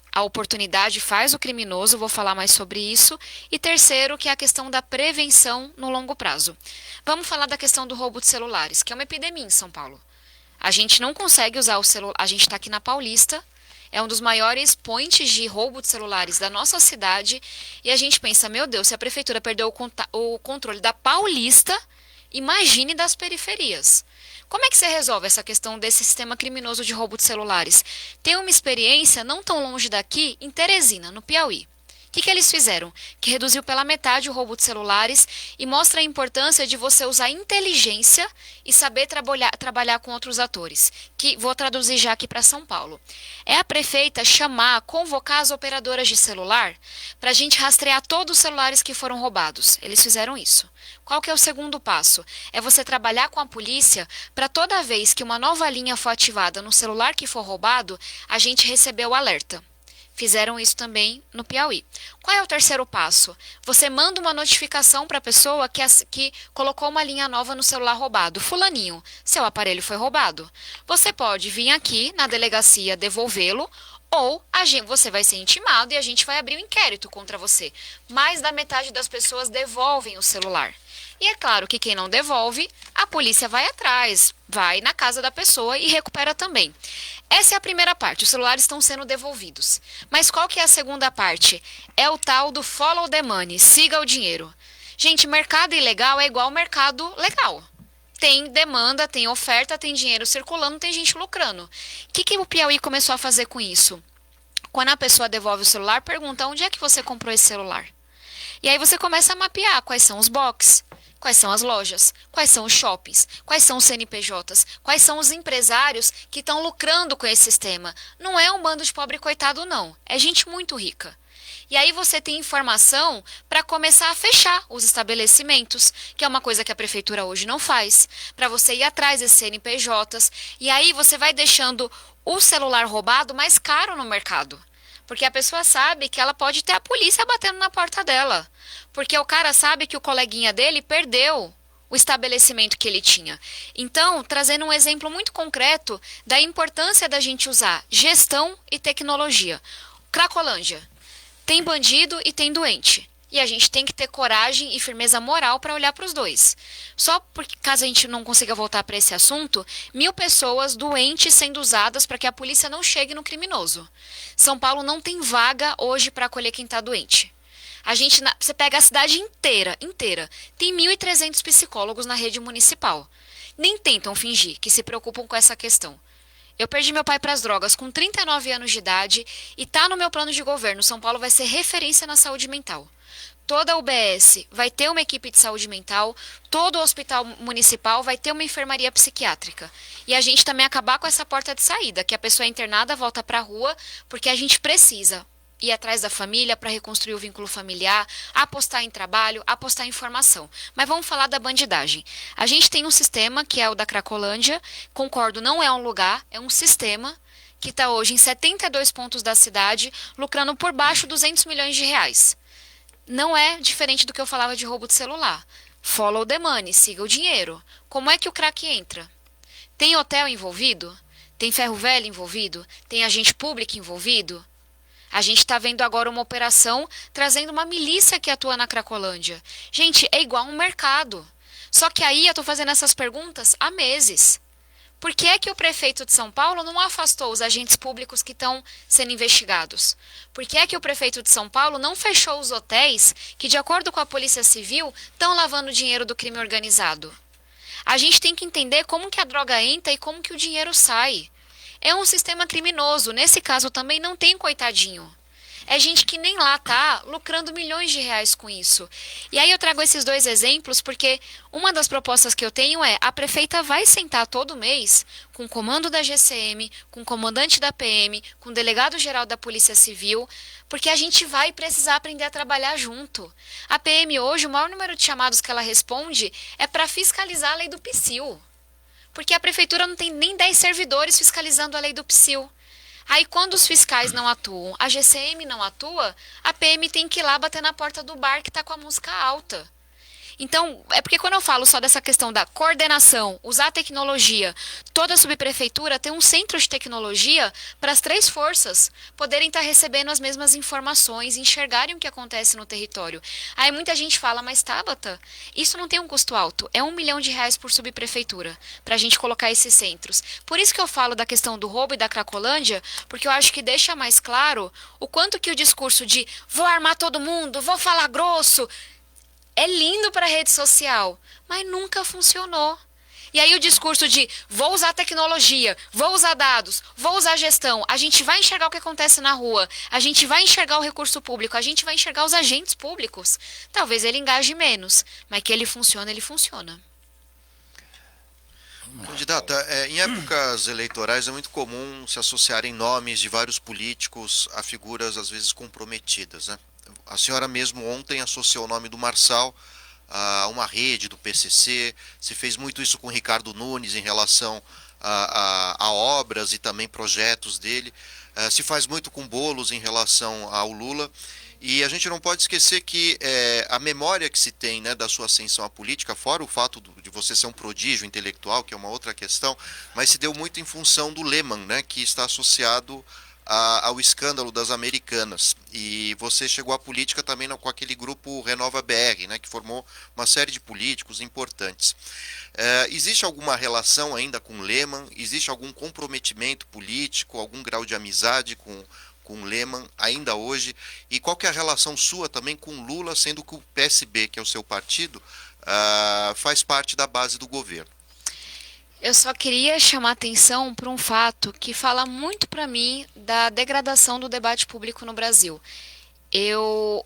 a oportunidade faz o criminoso, vou falar mais sobre isso. E terceiro, que é a questão da prevenção no longo prazo. Vamos falar da questão do roubo de celulares, que é uma epidemia em São Paulo. A gente não consegue usar o celular, a gente está aqui na Paulista, é um dos maiores points de roubo de celulares da nossa cidade. E a gente pensa, meu Deus, se a prefeitura perdeu o controle da Paulista, imagine das periferias. Como é que você resolve essa questão desse sistema criminoso de roubo de celulares? Tem uma experiência não tão longe daqui, em Teresina, no Piauí. O que eles fizeram? Que reduziu pela metade o roubo de celulares e mostra a importância de você usar inteligência e saber trabalhar com outros atores. Que vou traduzir já aqui para São Paulo. É a prefeita convocar as operadoras de celular para a gente rastrear todos os celulares que foram roubados. Eles fizeram isso. Qual que é o segundo passo? É você trabalhar com a polícia para toda vez que uma nova linha for ativada no celular que for roubado, a gente receber o alerta. Fizeram isso também no Piauí. Qual é o terceiro passo? Você manda uma notificação para a pessoa que colocou uma linha nova no celular roubado. Fulaninho, seu aparelho foi roubado. Você pode vir aqui na delegacia devolvê-lo, ou você vai ser intimado e a gente vai abrir um inquérito contra você. Mais da metade das pessoas devolvem o celular. E é claro que quem não devolve, a polícia vai atrás, vai na casa da pessoa e recupera também. Essa é a primeira parte, os celulares estão sendo devolvidos. Mas qual que é a segunda parte? É o tal do follow the money, siga o dinheiro. Gente, mercado ilegal é igual ao mercado legal. Tem demanda, tem oferta, tem dinheiro circulando, tem gente lucrando. O que o Piauí começou a fazer com isso? Quando a pessoa devolve o celular, pergunta onde é que você comprou esse celular? E aí você começa a mapear quais são os box, quais são as lojas, quais são os shoppings, quais são os CNPJs, quais são os empresários que estão lucrando com esse sistema. Não é um bando de pobre coitado, não. É gente muito rica. E aí você tem informação para começar a fechar os estabelecimentos, que é uma coisa que a prefeitura hoje não faz, para você ir atrás desses CNPJs. E aí você vai deixando o celular roubado mais caro no mercado. Porque a pessoa sabe que ela pode ter a polícia batendo na porta dela. Porque o cara sabe que o coleguinha dele perdeu o estabelecimento que ele tinha. Então, trazendo um exemplo muito concreto da importância da gente usar gestão e tecnologia. Cracolândia. Tem bandido e tem doente. E a gente tem que ter coragem e firmeza moral para olhar para os dois. Só porque, caso a gente não consiga voltar para esse assunto, 1.000 pessoas doentes sendo usadas para que a polícia não chegue no criminoso. São Paulo não tem vaga hoje para acolher quem está doente. Você pega a cidade inteira. Tem 1.300 psicólogos na rede municipal. Nem tentam fingir que se preocupam com essa questão. Eu perdi meu pai para as drogas com 39 anos de idade e tá no meu plano de governo. São Paulo vai ser referência na saúde mental. Toda UBS vai ter uma equipe de saúde mental, todo hospital municipal vai ter uma enfermaria psiquiátrica. E a gente também acabar com essa porta de saída, que a pessoa internada volta para a rua, porque a gente precisa ir atrás da família para reconstruir o vínculo familiar, apostar em trabalho, apostar em formação. Mas vamos falar da bandidagem. A gente tem um sistema, que é o da Cracolândia, concordo, não é um lugar, é um sistema que está hoje em 72 pontos da cidade, lucrando por baixo 200 milhões de reais. Não é diferente do que eu falava de roubo de celular. Follow the money, siga o dinheiro. Como é que o crack entra? Tem hotel envolvido? Tem ferro velho envolvido? Tem agente público envolvido? A gente está vendo agora uma operação trazendo uma milícia que atua na Cracolândia. Gente, é igual um mercado. Só que aí eu estou fazendo essas perguntas há meses. Por que é que o prefeito de São Paulo não afastou os agentes públicos que estão sendo investigados? Por que é que o prefeito de São Paulo não fechou os hotéis que, de acordo com a Polícia Civil, estão lavando dinheiro do crime organizado? A gente tem que entender como que a droga entra e como que o dinheiro sai. É um sistema criminoso. Nesse caso também não tem coitadinho. É gente que nem lá tá lucrando milhões de reais com isso. E aí eu trago esses dois exemplos porque uma das propostas que eu tenho é a prefeita vai sentar todo mês com o comando da GCM, com o comandante da PM, com o delegado-geral da Polícia Civil, porque a gente vai precisar aprender a trabalhar junto. A PM hoje, o maior número de chamados que ela responde é para fiscalizar a lei do PSIL. Porque a prefeitura não tem nem 10 servidores fiscalizando a lei do PSIL. Aí quando os fiscais não atuam, a GCM não atua, a PM tem que ir lá bater na porta do bar que está com a música alta. Então, é porque quando eu falo só dessa questão da coordenação, usar a tecnologia, toda a subprefeitura tem um centro de tecnologia para as 3 forças poderem estar recebendo as mesmas informações, enxergarem o que acontece no território. Aí muita gente fala, mas Tabata, isso não tem um custo alto, é R$1 milhão por subprefeitura, para a gente colocar esses centros. Por isso que eu falo da questão do roubo e da Cracolândia, porque eu acho que deixa mais claro o quanto que o discurso de vou armar todo mundo, vou falar grosso, é lindo para a rede social, mas nunca funcionou. E aí o discurso de vou usar tecnologia, vou usar dados, vou usar gestão, a gente vai enxergar o que acontece na rua, a gente vai enxergar o recurso público, a gente vai enxergar os agentes públicos. Talvez ele engaje menos, mas que ele funciona, ele funciona. Candidata, em épocas eleitorais é muito comum se associarem nomes de vários políticos a figuras às vezes comprometidas, né? A senhora mesmo ontem associou o nome do Marçal a uma rede do PCC, se fez muito isso com o Ricardo Nunes em relação a obras e também projetos dele, se faz muito com Boulos em relação ao Lula, e a gente não pode esquecer que a memória que se tem, né, da sua ascensão à política, fora o fato de você ser um prodígio intelectual, que é uma outra questão, mas se deu muito em função do Lehman, né, que está associado ao escândalo das Americanas, e você chegou à política também com aquele grupo Renova BR, né, que formou uma série de políticos importantes. Existe alguma relação ainda com Lehman? Existe algum comprometimento político, algum grau de amizade com Lehman ainda hoje? E qual que é a relação sua também com Lula, sendo que o PSB, que é o seu partido, faz parte da base do governo? Eu só queria chamar atenção para um fato que fala muito para mim da degradação do debate público no Brasil.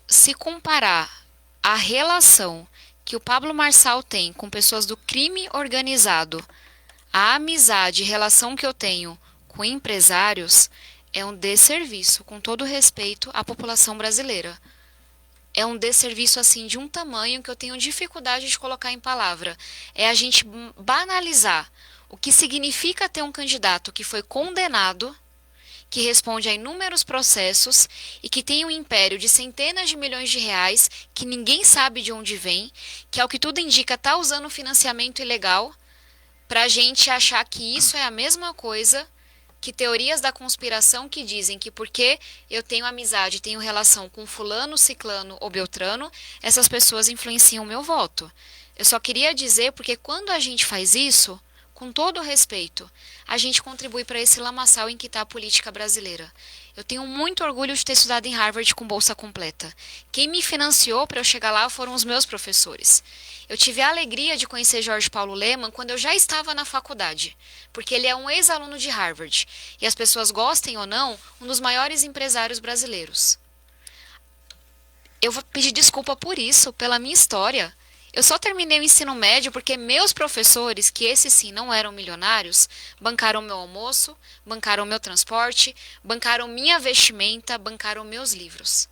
Se comparar a relação que o Pablo Marçal tem com pessoas do crime organizado, a amizade e relação que eu tenho com empresários, é um desserviço, com todo respeito à população brasileira. É um desserviço assim de um tamanho que eu tenho dificuldade de colocar em palavra. É a gente banalizar o que significa ter um candidato que foi condenado, que responde a inúmeros processos e que tem um império de centenas de milhões de reais que ninguém sabe de onde vem, que ao que tudo indica está usando financiamento ilegal, para a gente achar que isso é a mesma coisa que teorias da conspiração que dizem que porque eu tenho amizade, tenho relação com fulano, ciclano ou beltrano, essas pessoas influenciam o meu voto. Eu só queria dizer porque quando a gente faz isso, com todo o respeito, a gente contribui para esse lamaçal em que está a política brasileira. Eu tenho muito orgulho de ter estudado em Harvard com bolsa completa. Quem me financiou para eu chegar lá foram os meus professores. Eu tive a alegria de conhecer Jorge Paulo Lemann quando eu já estava na faculdade, porque ele é um ex-aluno de Harvard, e as pessoas gostem ou não, um dos maiores empresários brasileiros. Eu vou pedir desculpa por isso, pela minha história. Eu só terminei o ensino médio porque meus professores, que esses sim não eram milionários, bancaram meu almoço, bancaram meu transporte, bancaram minha vestimenta, bancaram meus livros.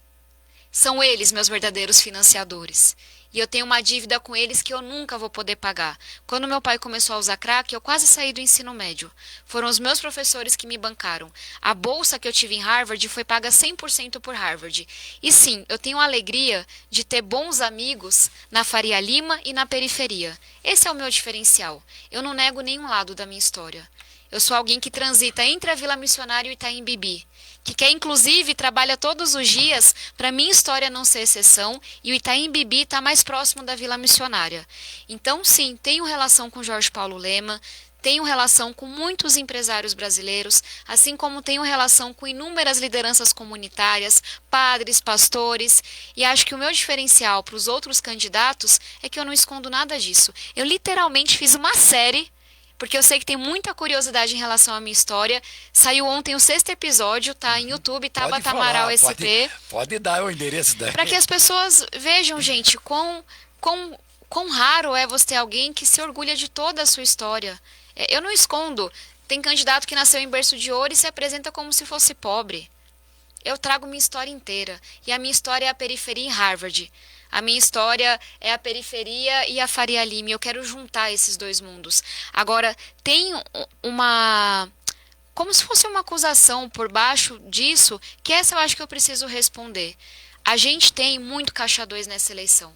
São eles meus verdadeiros financiadores. E eu tenho uma dívida com eles que eu nunca vou poder pagar. Quando meu pai começou a usar crack, eu quase saí do ensino médio. Foram os meus professores que me bancaram. A bolsa que eu tive em Harvard foi paga 100% por Harvard. E sim, eu tenho a alegria de ter bons amigos na Faria Lima e na periferia. Esse é o meu diferencial. Eu não nego nenhum lado da minha história. Eu sou alguém que transita entre a Vila Missionária e o Itaim Bibi, que quer, inclusive, trabalha todos os dias para minha história não ser exceção, e o Itaim Bibi está mais próximo da Vila Missionária. Então, sim, tenho relação com Jorge Paulo Lemann, tenho relação com muitos empresários brasileiros, assim como tenho relação com inúmeras lideranças comunitárias, padres, pastores, e acho que o meu diferencial para os outros candidatos é que eu não escondo nada disso. Eu literalmente fiz uma série, porque eu sei que tem muita curiosidade em relação à minha história. Saiu ontem o 6º episódio, tá em YouTube, Tabata Amaral SP. Pode dar o endereço da... Para que as pessoas vejam, gente, quão raro é você ter alguém que se orgulha de toda a sua história. Eu não escondo. Tem candidato que nasceu em berço de ouro e se apresenta como se fosse pobre. Eu trago minha história inteira. E a minha história é a periferia em Harvard. A minha história é a periferia e a Faria Lima. Eu quero juntar esses dois mundos. Agora, tem uma... como se fosse uma acusação por baixo disso, que essa eu acho que eu preciso responder. A gente tem muito caixa 2 nessa eleição.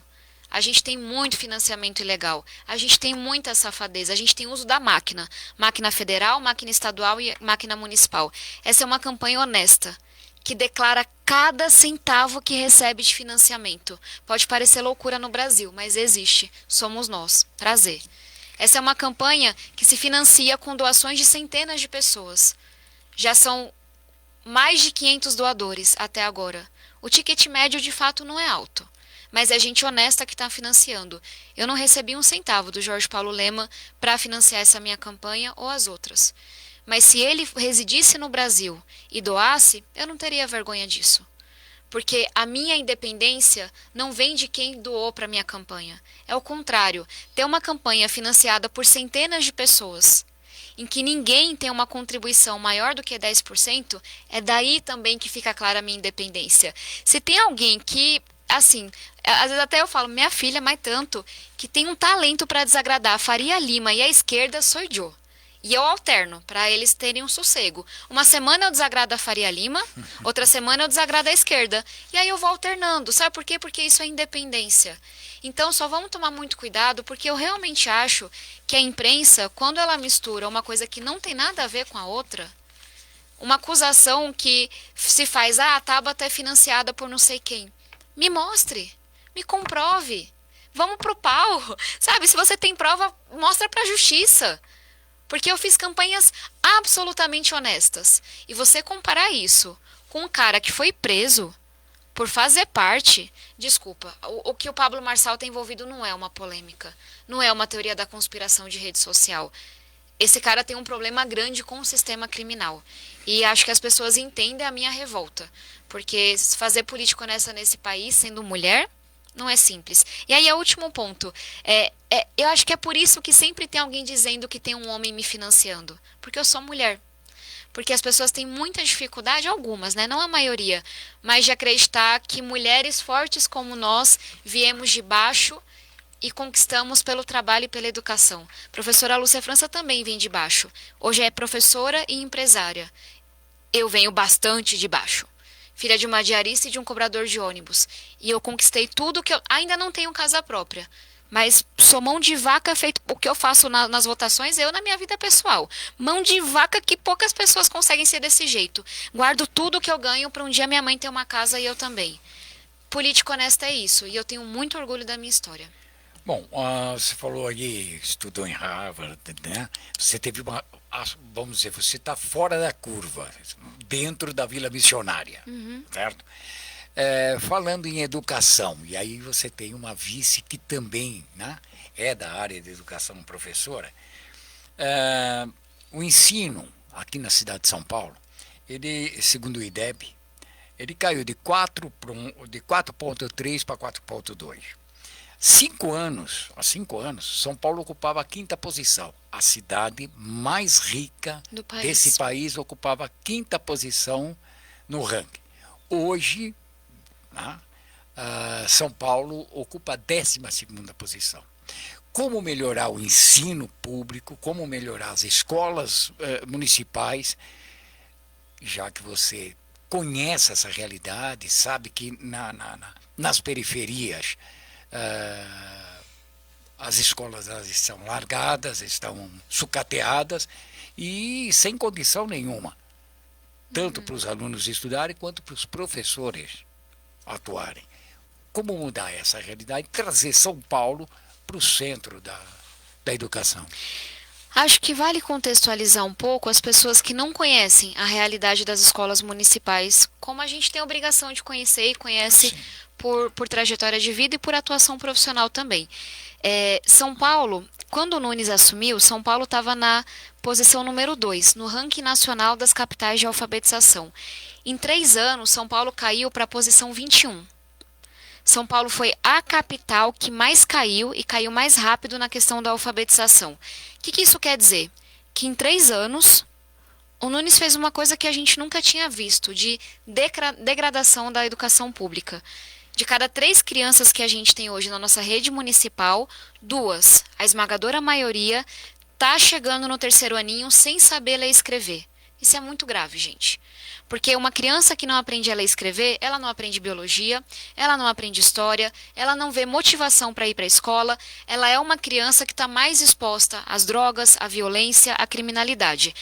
A gente tem muito financiamento ilegal. A gente tem muita safadeza. A gente tem uso da máquina. Máquina federal, máquina estadual e máquina municipal. Essa é uma campanha honesta, que declara cada centavo que recebe de financiamento. Pode parecer loucura no Brasil, mas existe. Somos nós. Prazer. Essa é uma campanha que se financia com doações de centenas de pessoas. Já são mais de 500 doadores até agora. O ticket médio, de fato, não é alto, mas é gente honesta que está financiando. Eu não recebi um centavo do Jorge Paulo Lemann para financiar essa minha campanha ou as outras. Mas se ele residisse no Brasil e doasse, eu não teria vergonha disso. Porque a minha independência não vem de quem doou para a minha campanha. É o contrário. Ter uma campanha financiada por centenas de pessoas, em que ninguém tem uma contribuição maior do que 10%, é daí também que fica clara a minha independência. Se tem alguém que, assim, às vezes até eu falo, minha filha, mas tanto, que tem um talento para desagradar a Faria Lima e a esquerda, sou eu. E eu alterno, para eles terem um sossego. Uma semana eu desagrado a Faria Lima, outra semana eu desagrado a esquerda. E aí eu vou alternando. Sabe por quê? Porque isso é independência. Então só vamos tomar muito cuidado, porque eu realmente acho que a imprensa, quando ela mistura uma coisa que não tem nada a ver com a outra, uma acusação que se faz, a Tabata é financiada por não sei quem. Me mostre, me comprove. Vamos pro pau. Sabe, se você tem prova, mostra pra justiça. Porque eu fiz campanhas absolutamente honestas. E você comparar isso com um cara que foi preso por fazer parte... Desculpa, o que o Pablo Marçal tem envolvido não é uma polêmica. Não é uma teoria da conspiração de rede social. Esse cara tem um problema grande com o sistema criminal. E acho que as pessoas entendem a minha revolta. Porque fazer política honesta nesse país, sendo mulher... não é simples. E aí, o último ponto. Eu acho que é por isso que sempre tem alguém dizendo que tem um homem me financiando. Porque eu sou mulher. Porque as pessoas têm muita dificuldade, algumas, né? Não a maioria, mas de acreditar que mulheres fortes como nós viemos de baixo e conquistamos pelo trabalho e pela educação. Professora Lúcia França também vem de baixo. Hoje é professora e empresária. Eu venho bastante de baixo. Filha de uma diarista e de um cobrador de ônibus. E eu conquistei tudo que eu... Ainda não tenho casa própria. Mas sou mão de vaca feito... O que eu faço nas votações, eu na minha vida pessoal. Mão de vaca que poucas pessoas conseguem ser desse jeito. Guardo tudo que eu ganho para um dia minha mãe ter uma casa e eu também. Política honesta é isso. E eu tenho muito orgulho da minha história. Bom, você falou aí, estudou em Harvard, né? Você teve vamos dizer, você está fora da curva, dentro da Vila Missionária, certo? Falando em educação, e aí você tem uma vice que também, né, é da área de educação, professora. O ensino aqui na cidade de São Paulo, ele, segundo o IDEB, ele caiu de 4,3 para 4,2. 5 anos, há 5 anos, São Paulo ocupava a 5ª posição. A cidade mais rica desse país ocupava a 5ª posição no ranking. Hoje, né, São Paulo ocupa a 12ª posição. Como melhorar o ensino público, como melhorar as escolas municipais, já que você conhece essa realidade, sabe que nas periferias as escolas estão largadas, estão sucateadas e sem condição nenhuma, tanto para os alunos estudarem quanto para os professores atuarem. Como mudar essa realidade e trazer São Paulo para o centro da educação? Acho que vale contextualizar um pouco as pessoas que não conhecem a realidade das escolas municipais, como a gente tem a obrigação de conhecer e conhece por trajetória de vida e por atuação profissional também. São Paulo, quando o Nunes assumiu, São Paulo estava na posição número 2, no ranking nacional das capitais de alfabetização. Em 3 anos, São Paulo caiu para a posição 21. São Paulo foi a capital que mais caiu e caiu mais rápido na questão da alfabetização. O que isso quer dizer? Que em 3 anos, o Nunes fez uma coisa que a gente nunca tinha visto, de degradação da educação pública. De cada 3 crianças que a gente tem hoje na nossa rede municipal, 2, a esmagadora maioria, está chegando no 3º aninho sem saber ler e escrever. Isso é muito grave, gente. Porque uma criança que não aprende a ler e escrever, ela não aprende biologia, ela não aprende história, ela não vê motivação para ir para a escola, ela é uma criança que está mais exposta às drogas, à violência, à criminalidade.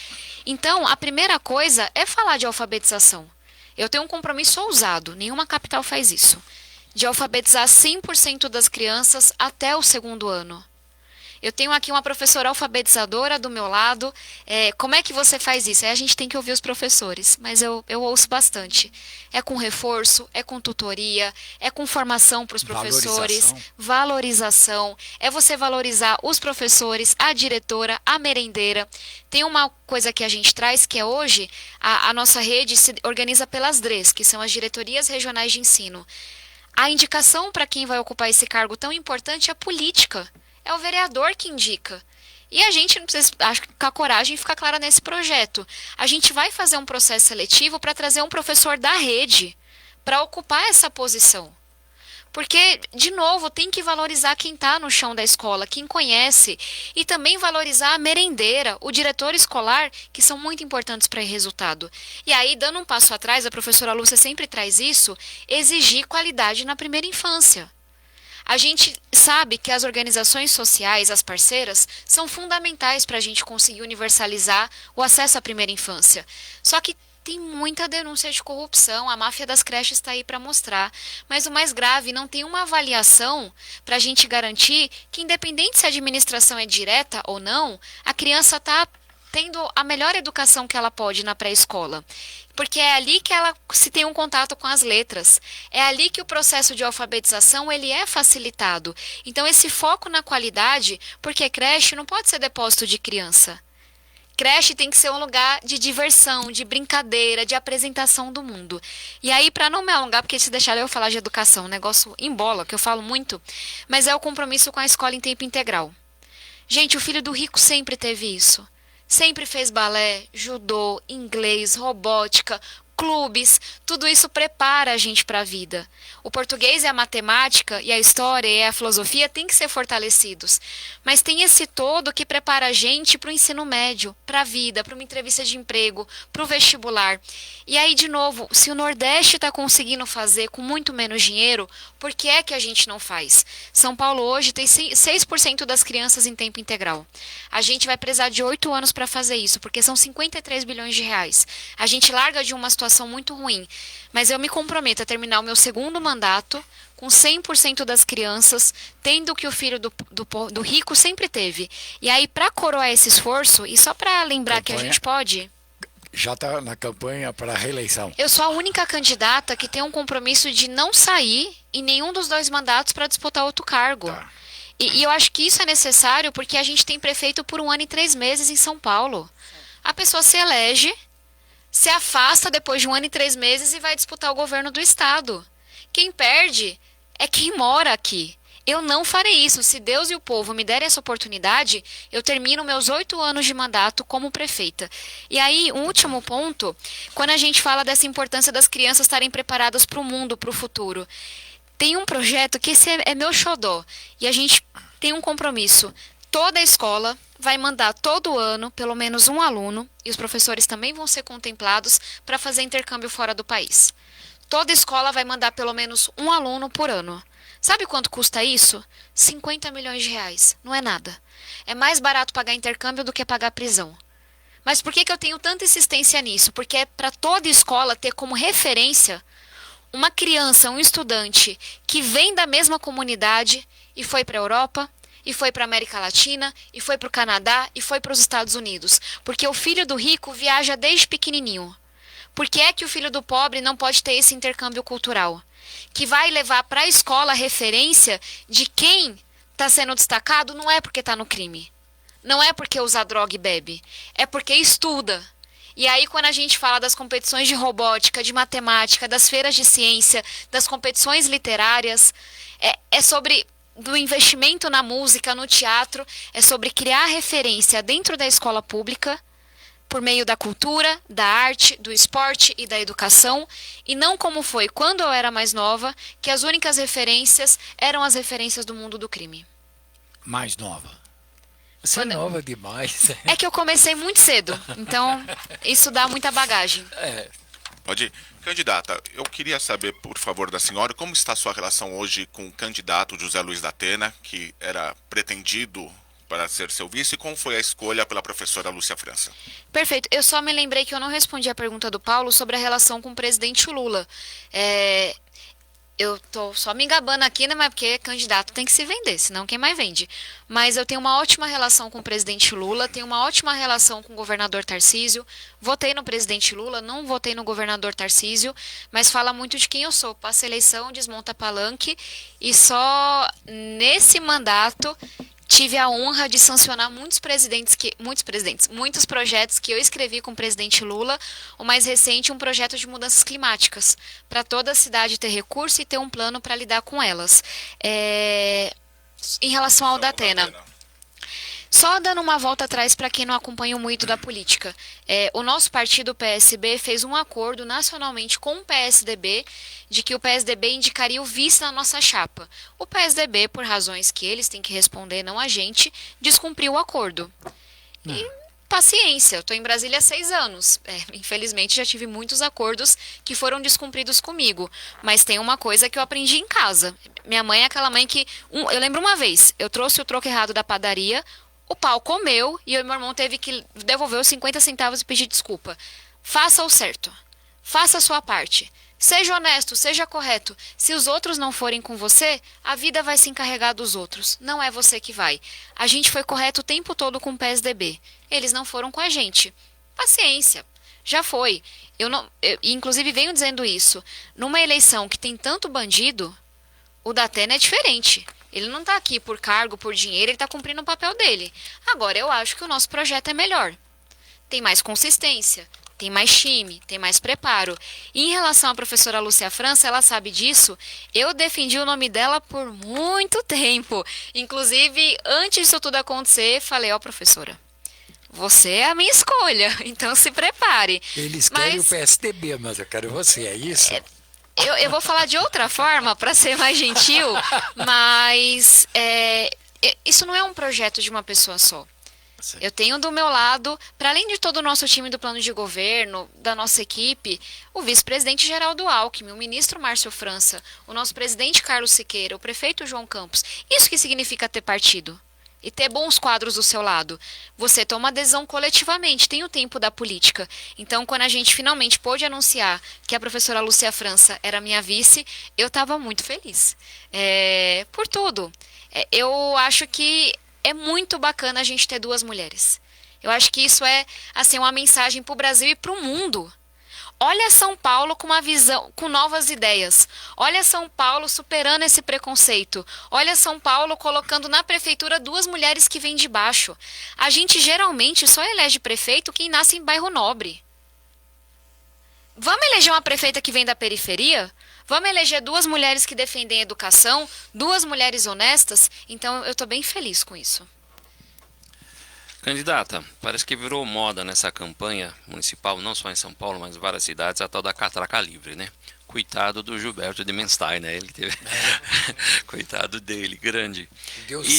Então, a primeira coisa é falar de alfabetização. Eu tenho um compromisso ousado, nenhuma capital faz isso, de alfabetizar 100% das crianças até o 2º ano. Eu tenho aqui uma professora alfabetizadora do meu lado. Como é que você faz isso? Aí a gente tem que ouvir os professores, mas eu ouço bastante. É com reforço, é com tutoria, é com formação para os professores, valorização. É você valorizar os professores, a diretora, a merendeira. Tem uma coisa que a gente traz, que é hoje, a nossa rede se organiza pelas DREs, que são as diretorias regionais de ensino. A indicação para quem vai ocupar esse cargo tão importante é política. É o vereador que indica. E a gente não precisa, acho que com a coragem fica clara nesse projeto. A gente vai fazer um processo seletivo para trazer um professor da rede para ocupar essa posição. Porque, de novo, tem que valorizar quem está no chão da escola, quem conhece, e também valorizar a merendeira, o diretor escolar, que são muito importantes para o resultado. E aí, dando um passo atrás, a professora Lúcia sempre traz isso, exigir qualidade na primeira infância. A gente sabe que as organizações sociais, as parceiras, são fundamentais para a gente conseguir universalizar o acesso à primeira infância. Só que tem muita denúncia de corrupção, a máfia das creches está aí para mostrar. Mas o mais grave, não tem uma avaliação para a gente garantir que, independente se a administração é direta ou não, a criança está tendo a melhor educação que ela pode na pré-escola. Porque é ali que ela se tem um contato com as letras. É ali que o processo de alfabetização ele é facilitado. Então, esse foco na qualidade, porque creche não pode ser depósito de criança. Creche tem que ser um lugar de diversão, de brincadeira, de apresentação do mundo. E aí, para não me alongar, porque se deixar eu falar de educação, um negócio embola, que eu falo muito, mas é o compromisso com a escola em tempo integral. Gente, o filho do rico sempre teve isso. Sempre fez balé, judô, inglês, robótica, clubes, tudo isso prepara a gente para a vida. O português e a matemática e a história e a filosofia têm que ser fortalecidos, mas tem esse todo que prepara a gente para o ensino médio, para a vida, para uma entrevista de emprego, para o vestibular. E aí, de novo, se o Nordeste está conseguindo fazer com muito menos dinheiro, por que é que a gente não faz? São Paulo hoje tem 6% das crianças em tempo integral. A gente vai precisar de 8 anos para fazer isso, porque são 53 bilhões de reais. A gente larga de uma situação situação muito ruim. Mas eu me comprometo a terminar o meu segundo mandato com 100% das crianças, tendo o que o filho do rico sempre teve. E aí, para coroar esse esforço, e só para lembrar que a gente pode... Já está na campanha para a reeleição. Eu sou a única candidata que tem um compromisso de não sair em nenhum dos 2 mandatos para disputar outro cargo. Tá. E eu acho que isso é necessário porque a gente tem prefeito por 1 ano e 3 meses em São Paulo. A pessoa se elege, se afasta depois de 1 ano e 3 meses e vai disputar o governo do estado. Quem perde é quem mora aqui. Eu não farei isso. Se Deus e o povo me derem essa oportunidade, eu termino meus 8 anos de mandato como prefeita. E aí, um último ponto, quando a gente fala dessa importância das crianças estarem preparadas para o mundo, para o futuro. Tem um projeto que esse é meu xodó. E a gente tem um compromisso. Toda a escola vai mandar todo ano pelo menos um aluno, e os professores também vão ser contemplados, para fazer intercâmbio fora do país. Toda escola vai mandar pelo menos um aluno por ano. Sabe quanto custa isso? 50 milhões de reais. Não é nada. É mais barato pagar intercâmbio do que pagar prisão. Mas por que eu tenho tanta insistência nisso? Porque é para toda escola ter como referência uma criança, um estudante que vem da mesma comunidade e foi para a Europa, e foi para a América Latina, e foi para o Canadá, e foi para os Estados Unidos. Porque o filho do rico viaja desde pequenininho. Por que é que o filho do pobre não pode ter esse intercâmbio cultural? Que vai levar para a escola a referência de quem está sendo destacado não é porque está no crime. Não é porque usa droga e bebe. É porque estuda. E aí, quando a gente fala das competições de robótica, de matemática, das feiras de ciência, das competições literárias, é sobre do investimento na música, no teatro, é sobre criar referência dentro da escola pública, por meio da cultura, da arte, do esporte e da educação, e não como foi quando eu era mais nova, que as únicas referências eram as referências do mundo do crime. Mais nova? Você é nova demais. É que eu comecei muito cedo, então isso dá muita bagagem. Pode ir. Candidata, eu queria saber, por favor, da senhora, como está a sua relação hoje com o candidato José Luiz da Atena, que era pretendido para ser seu vice, e como foi a escolha pela professora Lúcia França? Perfeito. Eu só me lembrei que eu não respondi a pergunta do Paulo sobre a relação com o presidente Lula. Eu tô só me engabando aqui, né? Mas porque candidato tem que se vender, senão quem mais vende. Mas eu tenho uma ótima relação com o presidente Lula, tenho uma ótima relação com o governador Tarcísio. Votei no presidente Lula, não votei no governador Tarcísio, mas fala muito de quem eu sou. Passa eleição, desmonta palanque, e só nesse mandato tive a honra de sancionar muitos projetos que eu escrevi com o presidente Lula. O mais recente, um projeto de mudanças climáticas, para toda a cidade ter recurso e ter um plano para lidar com elas. Em relação ao Datena, só dando uma volta atrás para quem não acompanha muito da política. O nosso partido, o PSB, fez um acordo nacionalmente com o PSDB de que o PSDB indicaria o vice na nossa chapa. O PSDB, por razões que eles têm que responder, não a gente, descumpriu o acordo. E paciência, eu estou em Brasília há 6 anos. Infelizmente já tive muitos acordos que foram descumpridos comigo. Mas tem uma coisa que eu aprendi em casa. Minha mãe é aquela mãe que... eu lembro uma vez, eu trouxe o troco errado da padaria, o pau comeu e eu e meu irmão teve que devolver os 50 centavos e pedir desculpa. Faça o certo. Faça a sua parte. Seja honesto, seja correto. Se os outros não forem com você, a vida vai se encarregar dos outros. Não é você que vai. A gente foi correto o tempo todo com o PSDB. Eles não foram com a gente. Paciência. Já foi. Eu inclusive venho dizendo isso. Numa eleição que tem tanto bandido, o Datena é diferente. Ele não está aqui por cargo, por dinheiro, ele está cumprindo o papel dele. Agora, eu acho que o nosso projeto é melhor. Tem mais consistência, tem mais time, tem mais preparo. E em relação à professora Lúcia França, ela sabe disso, eu defendi o nome dela por muito tempo. Inclusive, antes disso tudo acontecer, falei, professora, você é a minha escolha, então se prepare. Eles querem o PSDB, mas eu quero você, é isso? Eu vou falar de outra forma, para ser mais gentil, mas isso não é um projeto de uma pessoa só. Sim. Eu tenho do meu lado, para além de todo o nosso time do plano de governo, da nossa equipe, o vice-presidente Geraldo Alckmin, o ministro Márcio França, o nosso presidente Carlos Siqueira, o prefeito João Campos. Isso que significa ter partido. e ter bons quadros do seu lado. Você toma decisão coletivamente, tem o tempo da política. Então, quando a gente finalmente pôde anunciar que a professora Lúcia França era minha vice, eu estava muito feliz. Por tudo. Eu acho que é muito bacana a gente ter 2 mulheres. Eu acho que isso é assim, uma mensagem para o Brasil e para o mundo. Olha São Paulo com uma visão, com novas ideias. Olha São Paulo superando esse preconceito. Olha São Paulo colocando na prefeitura 2 mulheres que vêm de baixo. A gente geralmente só elege prefeito quem nasce em bairro nobre. Vamos eleger uma prefeita que vem da periferia? Vamos eleger 2 mulheres que defendem a educação, 2 mulheres honestas? Então eu estou bem feliz com isso. Candidata, parece que virou moda nessa campanha municipal, não só em São Paulo, mas em várias cidades, a tal da catraca livre, né? Coitado do Gilberto de Menstein, né? Ele teve... Coitado dele, grande.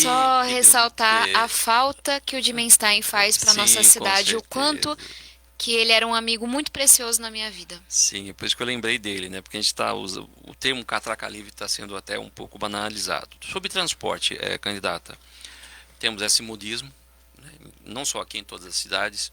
Só ressaltar a falta que o de Menstein faz para nossa cidade, o quanto que ele era um amigo muito precioso na minha vida. Sim, é por isso que eu lembrei dele, né? Porque a gente o termo catraca livre está sendo até um pouco banalizado. Sobre transporte, candidata, temos esse modismo, não só aqui em todas as cidades,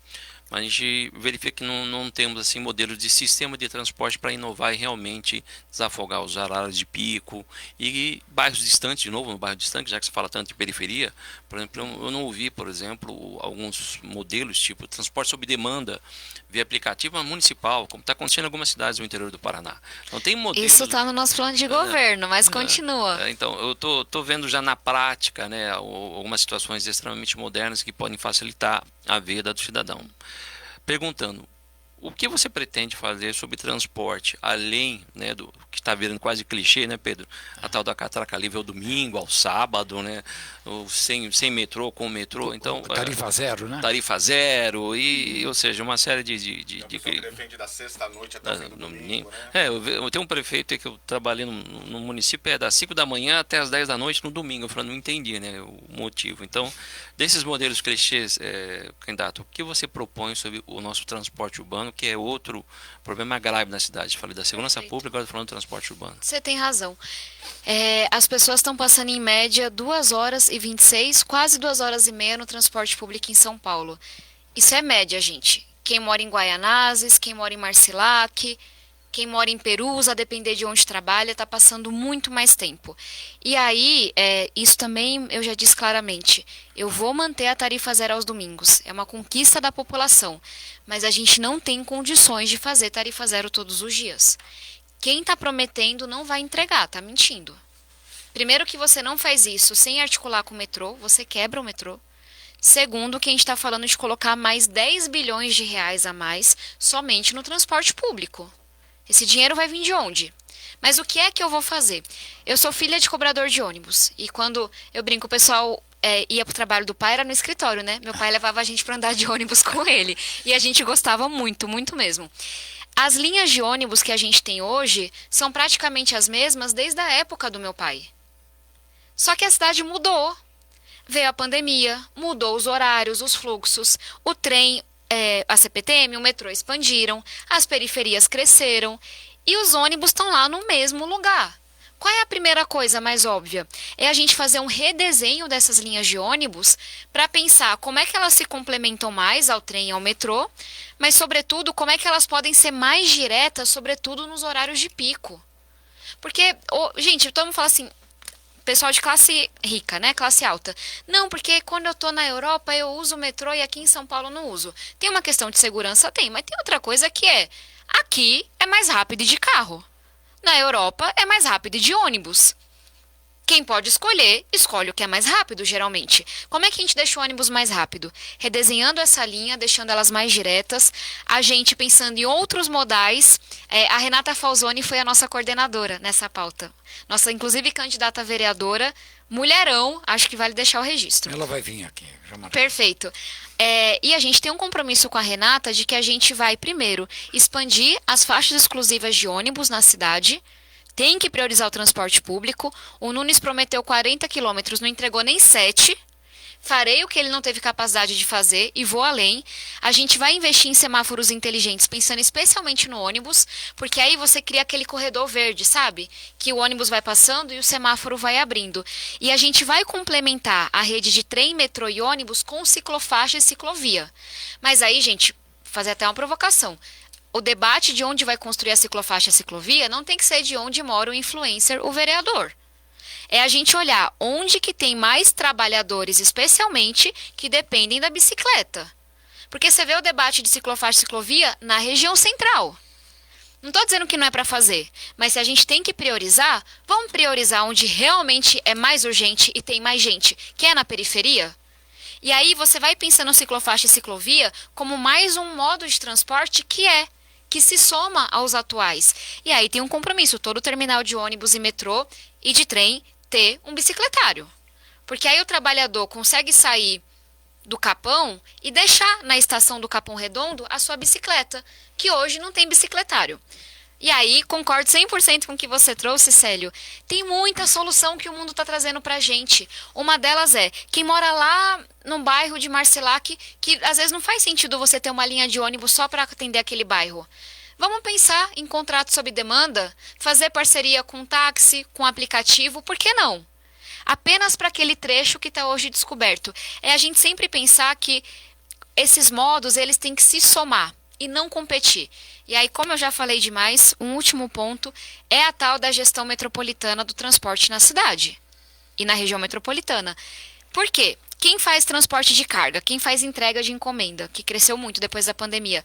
mas a gente verifica que não temos assim modelos de sistema de transporte para inovar e realmente desafogar os horários de pico e bairros distantes, de novo no bairro distante, já que se fala tanto de periferia. Por exemplo, eu não ouvi, por exemplo, alguns modelos tipo transporte sob demanda via aplicativo municipal, como está acontecendo em algumas cidades do interior do Paraná. Então tem modelos... Isso está no nosso plano de governo, mas continua. Então, eu tô vendo já na prática, né, algumas situações extremamente modernas que podem facilitar a vida do cidadão. Perguntando, o que você pretende fazer sobre transporte, além, né, do que está virando quase clichê, né, Pedro? A tal da catraca livre ao domingo, ao sábado, né? Sem metrô, com metrô. Então, tarifa zero, né? Tarifa zero, ou seja, uma série de defende da sexta-noite até o fim do domingo, né? Eu tenho um prefeito que eu trabalhei no município, das 5 da manhã até as 10 da noite no domingo. Eu falei, não entendi, né, o motivo. Então, desses modelos clichês, candidato, o que você propõe sobre o nosso transporte urbano, que é outro problema grave na cidade? Falei da segurança pública, agora falando do transporte urbano. Você tem razão. As pessoas estão passando em média 2 horas e 26, quase 2 horas e meia no transporte público em São Paulo. Isso é média, gente. Quem mora em Guaianazes, quem mora em Marcilac, quem mora em Perus, a depender de onde trabalha, está passando muito mais tempo. E aí, isso também eu já disse claramente, eu vou manter a tarifa zero aos domingos. É uma conquista da população, mas a gente não tem condições de fazer tarifa zero todos os dias. Quem está prometendo não vai entregar, está mentindo. Primeiro que você não faz isso sem articular com o metrô, você quebra o metrô. Segundo, que a gente está falando de colocar mais 10 bilhões de reais a mais somente no transporte público. Esse dinheiro vai vir de onde? Mas o que é que eu vou fazer? Eu sou filha de cobrador de ônibus. E quando eu brinco, o pessoal ia para o trabalho do pai, era no escritório, né? Meu pai levava a gente para andar de ônibus com ele. E a gente gostava muito, muito mesmo. As linhas de ônibus que a gente tem hoje são praticamente as mesmas desde a época do meu pai. Só que a cidade mudou. Veio a pandemia, mudou os horários, os fluxos, o trem... a CPTM, o metrô expandiram, as periferias cresceram e os ônibus estão lá no mesmo lugar. Qual é a primeira coisa mais óbvia? É a gente fazer um redesenho dessas linhas de ônibus para pensar como é que elas se complementam mais ao trem e ao metrô, mas, sobretudo, como é que elas podem ser mais diretas, sobretudo nos horários de pico. Porque, gente, todo mundo fala assim... Pessoal de classe rica, né? Classe alta. Não, porque quando eu tô na Europa eu uso o metrô e aqui em São Paulo não uso. Tem uma questão de segurança? Tem, mas tem outra coisa que aqui é mais rápido de carro. Na Europa é mais rápido de ônibus. Quem pode escolher, escolhe o que é mais rápido, geralmente. Como é que a gente deixa o ônibus mais rápido? Redesenhando essa linha, deixando elas mais diretas, a gente pensando em outros modais. A Renata Falzoni foi a nossa coordenadora nessa pauta. Nossa, inclusive, candidata a vereadora, mulherão, acho que vale deixar o registro. Ela vai vir aqui. Perfeito. E a gente tem um compromisso com a Renata de que a gente vai, primeiro, expandir as faixas exclusivas de ônibus na cidade. Tem que priorizar o transporte público. O Nunes prometeu 40 quilômetros, não entregou nem 7. farei o que ele não teve capacidade de fazer e vou além. A gente vai investir em semáforos inteligentes, pensando especialmente no ônibus, porque aí você cria aquele corredor verde, sabe? Que o ônibus vai passando e o semáforo vai abrindo. E a gente vai complementar a rede de trem, metrô e ônibus com ciclofaixa e ciclovia. Mas aí, gente, fazer até uma provocação. O debate de onde vai construir a ciclofaixa e a ciclovia não tem que ser de onde mora o influencer, o vereador. É a gente olhar onde que tem mais trabalhadores, especialmente, que dependem da bicicleta. Porque você vê o debate de ciclofaixa e ciclovia na região central. Não estou dizendo que não é para fazer, mas se a gente tem que priorizar, vamos priorizar onde realmente é mais urgente e tem mais gente, que é na periferia? E aí você vai pensando ciclofaixa e ciclovia como mais um modo de transporte que se soma aos atuais. E aí tem um compromisso, todo terminal de ônibus e metrô e de trem ter um bicicletário. Porque aí o trabalhador consegue sair do Capão e deixar na estação do Capão Redondo a sua bicicleta, que hoje não tem bicicletário. E aí, concordo 100% com o que você trouxe, Célio. Tem muita solução que o mundo está trazendo para a gente. Uma delas é, quem mora lá no bairro de Marcilac, que às vezes não faz sentido você ter uma linha de ônibus só para atender aquele bairro. Vamos pensar em contrato sob demanda, fazer parceria com táxi, com aplicativo, por que não? Apenas para aquele trecho que está hoje descoberto. É a gente sempre pensar que esses modos eles têm que se somar e não competir. E aí, como eu já falei demais, um último ponto é a tal da gestão metropolitana do transporte na cidade e na região metropolitana. Por quê? Quem faz transporte de carga, quem faz entrega de encomenda, que cresceu muito depois da pandemia,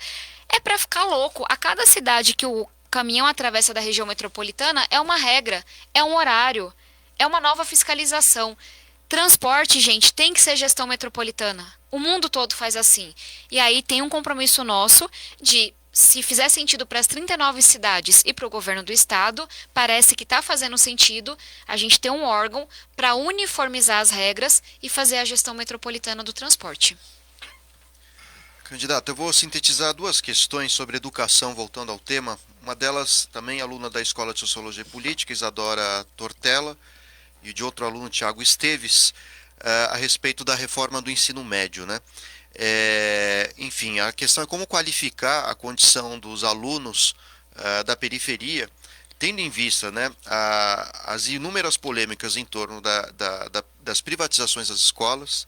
é para ficar louco. A cada cidade que o caminhão atravessa da região metropolitana é uma regra, é um horário, é uma nova fiscalização. Transporte, gente, tem que ser gestão metropolitana. O mundo todo faz assim. E aí tem um compromisso nosso de, se fizer sentido para as 39 cidades e para o governo do estado, parece que está fazendo sentido a gente ter um órgão para uniformizar as regras e fazer a gestão metropolitana do transporte. Candidato, eu vou sintetizar duas questões sobre educação, voltando ao tema. Uma delas, também aluna da Escola de Sociologia e Política, Isadora Tortella, e de outro aluno, Tiago Esteves, a respeito da reforma do ensino médio, né? Enfim, a questão é como qualificar a condição dos alunos da periferia, tendo em vista, né, as inúmeras polêmicas em torno das privatizações das escolas,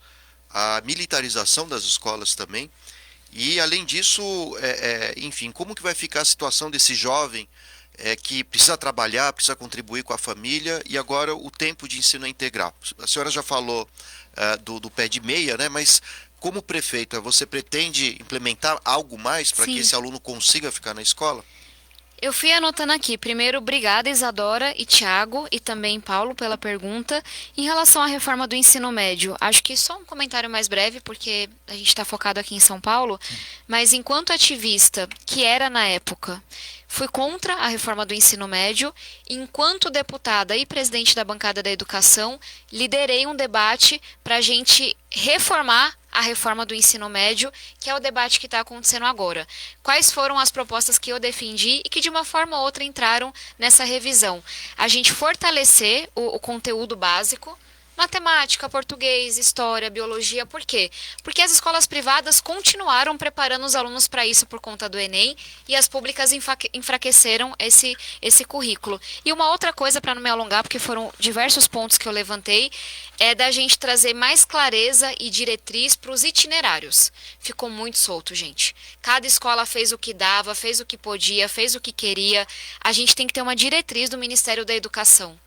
a militarização das escolas também, e além disso, enfim, como que vai ficar a situação desse jovem que precisa trabalhar, precisa contribuir com a família, e agora o tempo de ensino é integral. A senhora já falou do pé de meia, né? Mas como prefeita, você pretende implementar algo mais para que esse aluno consiga ficar na escola? Eu fui anotando aqui. Primeiro, obrigada Isadora e Tiago e também Paulo pela pergunta. Em relação à reforma do ensino médio, acho que só um comentário mais breve, porque a gente está focado aqui em São Paulo, mas enquanto ativista, que era na época, fui contra a reforma do ensino médio. Enquanto deputada e presidente da bancada da educação, liderei um debate para a gente reformar a reforma do ensino médio, que é o debate que está acontecendo agora. Quais foram as propostas que eu defendi e que de uma forma ou outra entraram nessa revisão? A gente fortalecer o conteúdo básico, matemática, português, história, biologia. Por quê? Porque as escolas privadas continuaram preparando os alunos para isso por conta do Enem e as públicas enfraqueceram esse currículo. E uma outra coisa, para não me alongar, porque foram diversos pontos que eu levantei, é da gente trazer mais clareza e diretriz para os itinerários. Ficou muito solto, gente. Cada escola fez o que dava, fez o que podia, fez o que queria. A gente tem que ter uma diretriz do Ministério da Educação.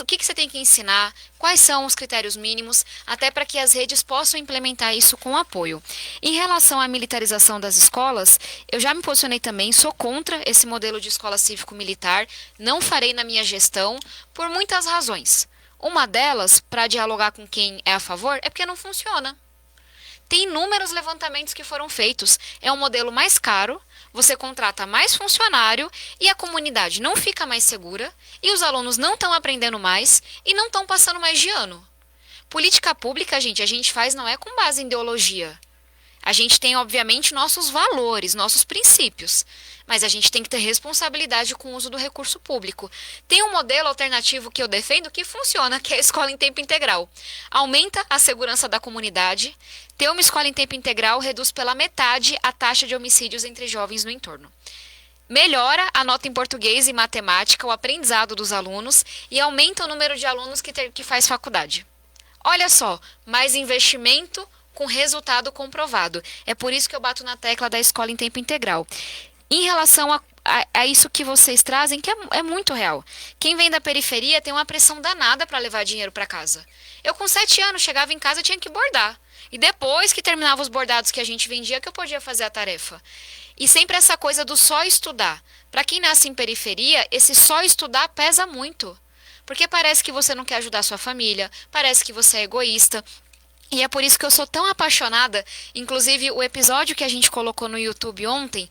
O que você tem que ensinar, quais são os critérios mínimos, até para que as redes possam implementar isso com apoio. Em relação à militarização das escolas, eu já me posicionei também, sou contra esse modelo de escola cívico-militar, não farei na minha gestão, por muitas razões. Uma delas, para dialogar com quem é a favor, é porque não funciona. Tem inúmeros levantamentos que foram feitos, é um modelo mais caro, você contrata mais funcionário e a comunidade não fica mais segura e os alunos não estão aprendendo mais e não estão passando mais de ano. Política pública, gente, a gente faz não é com base em ideologia. A gente tem, obviamente, nossos valores, nossos princípios, mas a gente tem que ter responsabilidade com o uso do recurso público. Tem um modelo alternativo que eu defendo que funciona, que é a escola em tempo integral. Aumenta a segurança da comunidade. Ter uma escola em tempo integral reduz pela metade a taxa de homicídios entre jovens no entorno. Melhora a nota em português e matemática, o aprendizado dos alunos e aumenta o número de alunos que faz faculdade. Olha só, mais investimento com resultado comprovado. É por isso que eu bato na tecla da escola em tempo integral. Em relação a isso que vocês trazem, que é muito real. Quem vem da periferia tem uma pressão danada para levar dinheiro para casa. Eu com 7 anos chegava em casa e tinha que bordar. E depois que terminava os bordados que a gente vendia, que eu podia fazer a tarefa. E sempre essa coisa do só estudar. Para quem nasce em periferia, esse só estudar pesa muito. Porque parece que você não quer ajudar a sua família, parece que você é egoísta. E é por isso que eu sou tão apaixonada. Inclusive, o episódio que a gente colocou no YouTube ontem,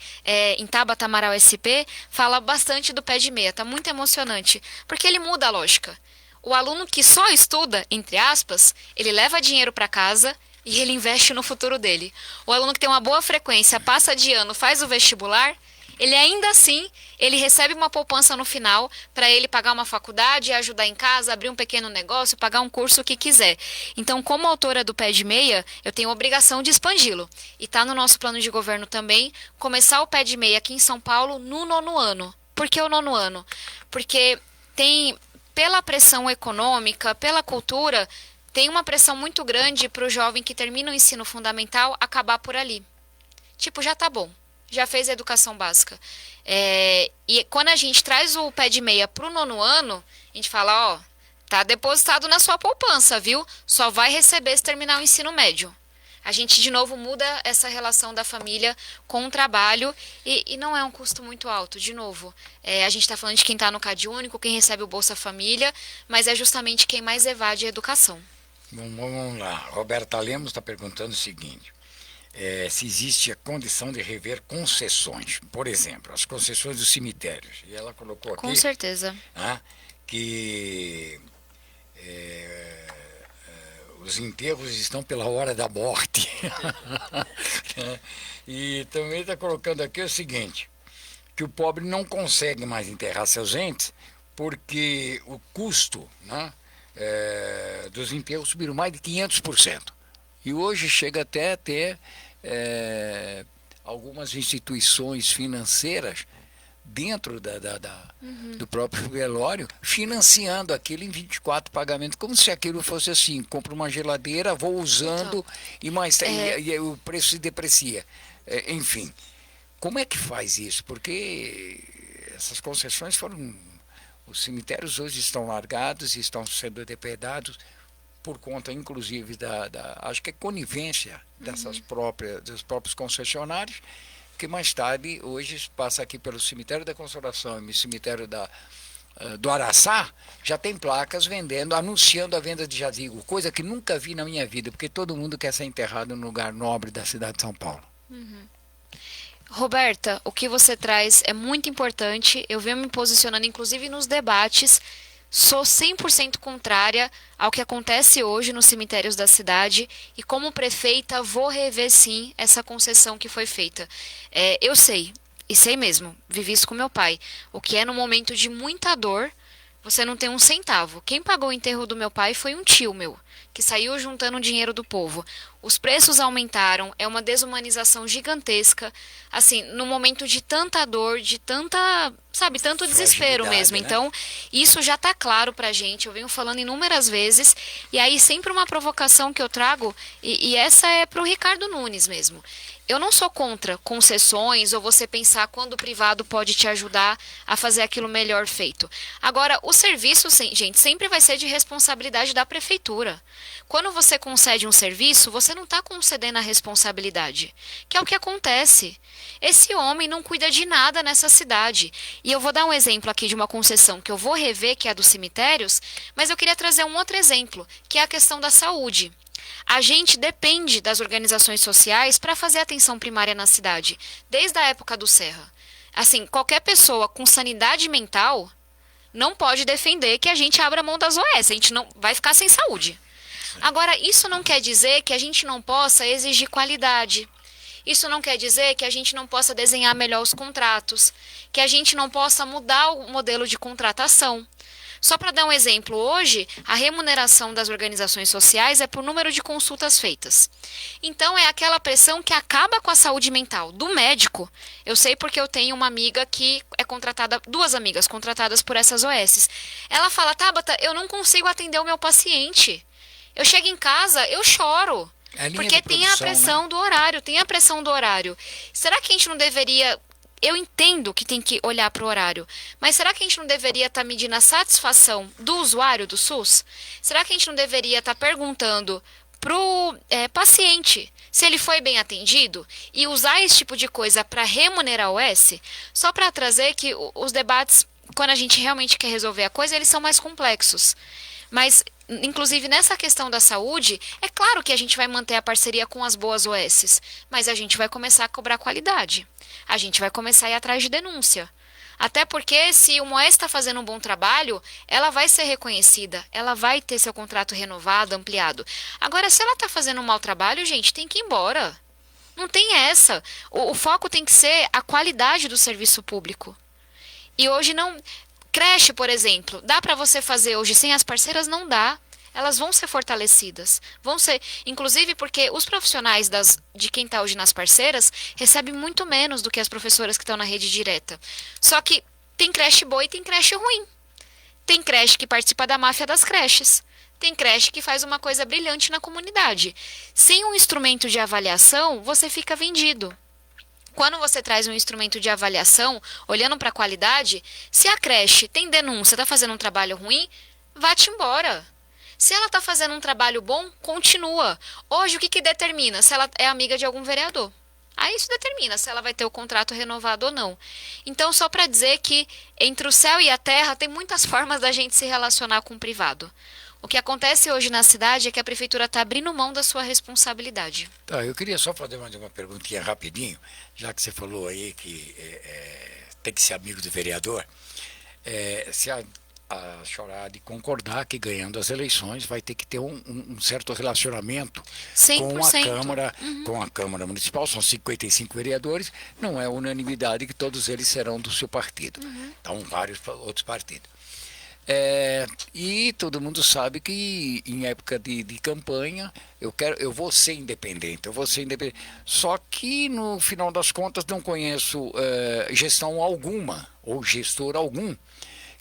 em Tabata Amaral SP, fala bastante do pé de meia. Tá muito emocionante, porque ele muda a lógica. O aluno que só estuda, entre aspas, ele leva dinheiro para casa e ele investe no futuro dele. O aluno que tem uma boa frequência, passa de ano, faz o vestibular, ele ainda assim, ele recebe uma poupança no final para ele pagar uma faculdade, ajudar em casa, abrir um pequeno negócio, pagar um curso, o que quiser. Então, como autora do Pé de Meia, eu tenho a obrigação de expandi-lo. E está no nosso plano de governo também, começar o Pé de Meia aqui em São Paulo no 9º ano. Por que o 9º ano? Porque tem, pela pressão econômica, pela cultura, tem uma pressão muito grande para o jovem que termina o ensino fundamental acabar por ali. Tipo, já tá bom. Já fez a educação básica. E quando a gente traz o Pé de Meia para o 9º ano, a gente fala, ó, tá depositado na sua poupança, viu? Só vai receber se terminar o ensino médio. A gente, de novo, muda essa relação da família com o trabalho e não é um custo muito alto, de novo. A gente está falando de quem está no CadÚnico, quem recebe o Bolsa Família, mas é justamente quem mais evade a educação. Bom, vamos lá. Roberta Lemos está perguntando o seguinte. Se existe a condição de rever concessões, por exemplo, as concessões dos cemitérios. E ela colocou aqui... Com certeza. Que os enterros estão pela hora da morte. E também está colocando aqui o seguinte, que o pobre não consegue mais enterrar seus entes porque o custo, dos enterros subiram mais de 500%. E hoje chega até a ter algumas instituições financeiras dentro do próprio velório, financiando aquilo em 24 pagamentos, como se aquilo fosse assim, compra uma geladeira, vou usando e o preço se deprecia. Enfim, como é que faz isso? Porque essas concessões foram... Os cemitérios hoje estão largados e estão sendo depredados por conta, inclusive, acho que é conivência dos próprios concessionários, que mais tarde, hoje, passa aqui pelo Cemitério da Consolação e o Cemitério do Araçá, já tem placas anunciando a venda de jazigo, coisa que nunca vi na minha vida, porque todo mundo quer ser enterrado num lugar nobre da cidade de São Paulo. Roberta, o que você traz é muito importante. Eu venho me posicionando, inclusive, nos debates. Sou 100% contrária ao que acontece hoje nos cemitérios da cidade e, como prefeita, vou rever, sim, essa concessão que foi feita. Eu sei, e sei mesmo, vivi isso com meu pai, o que é no momento de muita dor, você não tem um centavo. Quem pagou o enterro do meu pai foi um tio meu, que saiu juntando dinheiro do povo. Os preços aumentaram, é uma desumanização gigantesca, assim, no momento de tanta dor, de tanta, tanto desespero mesmo. Né? Então, isso já está claro pra gente, eu venho falando inúmeras vezes, e aí sempre uma provocação que eu trago, e essa é pro Ricardo Nunes mesmo. Eu não sou contra concessões ou você pensar quando o privado pode te ajudar a fazer aquilo melhor feito. Agora, o serviço, gente, sempre vai ser de responsabilidade da prefeitura. Quando você concede um serviço, você não está concedendo a responsabilidade, que é o que acontece. Esse homem não cuida de nada nessa cidade. E eu vou dar um exemplo aqui de uma concessão que eu vou rever, que é a dos cemitérios, mas eu queria trazer um outro exemplo, que é a questão da saúde. A gente depende das organizações sociais para fazer atenção primária na cidade, desde a época do Serra. Assim, qualquer pessoa com sanidade mental não pode defender que a gente abra mão das OS, a gente não vai ficar sem saúde. Agora, isso não quer dizer que a gente não possa exigir qualidade, Isso não quer dizer que a gente não possa desenhar melhor os contratos, que a gente não possa mudar o modelo de contratação. Só para dar um exemplo, hoje a remuneração das organizações sociais é por número de consultas feitas. Então é aquela pressão que acaba com a saúde mental do médico. Eu sei porque eu tenho uma amiga que é contratada, 2 amigas contratadas por essas OSs. Ela fala, Tabata, eu não consigo atender o meu paciente. Eu chego em casa, eu choro. Porque tem a pressão, né, do horário, tem a pressão do horário. Será que a gente não deveria... Eu entendo que tem que olhar para o horário, mas será que a gente não deveria estar medindo a satisfação do usuário do SUS? Será que a gente não deveria estar perguntando para o paciente se ele foi bem atendido e usar esse tipo de coisa para remunerar o S? Só para trazer que os debates, quando a gente realmente quer resolver a coisa, eles são mais complexos. Mas, inclusive nessa questão da saúde, é claro que a gente vai manter a parceria com as boas OSs, mas a gente vai começar a cobrar qualidade. A gente vai começar a ir atrás de denúncia. Até porque se uma OS está fazendo um bom trabalho, ela vai ser reconhecida, ela vai ter seu contrato renovado, ampliado. Agora, se ela está fazendo um mau trabalho, gente, tem que ir embora. Não tem essa. O foco tem que ser a qualidade do serviço público. E hoje não... Creche, por exemplo, dá para você fazer hoje sem as parceiras? Não dá. Elas vão ser fortalecidas. Vão ser, inclusive porque os profissionais de quem está hoje nas parceiras recebem muito menos do que as professoras que estão na rede direta. Só que tem creche boa e tem creche ruim. Tem creche que participa da máfia das creches. Tem creche que faz uma coisa brilhante na comunidade. Sem um instrumento de avaliação, você fica vendido. Quando você traz um instrumento de avaliação, olhando para a qualidade, se a creche tem denúncia, está fazendo um trabalho ruim, vá-te embora. Se ela está fazendo um trabalho bom, continua. Hoje, o que determina? Se ela é amiga de algum vereador. Aí isso determina se ela vai ter o contrato renovado ou não. Então, só para dizer que entre o céu e a terra, tem muitas formas da gente se relacionar com o privado. O que acontece hoje na cidade é que a prefeitura está abrindo mão da sua responsabilidade. Tá, eu queria só fazer mais uma perguntinha rapidinho, já que você falou aí que tem que ser amigo do vereador. Se a senhora há de concordar que ganhando as eleições vai ter que ter um certo relacionamento 100%. Com a Câmara Municipal, são 55 vereadores, não é unanimidade que todos eles serão do seu partido. Então, vários outros partidos. E todo mundo sabe que em época de campanha eu vou ser independente, Só que no final das contas não conheço gestão alguma ou gestor algum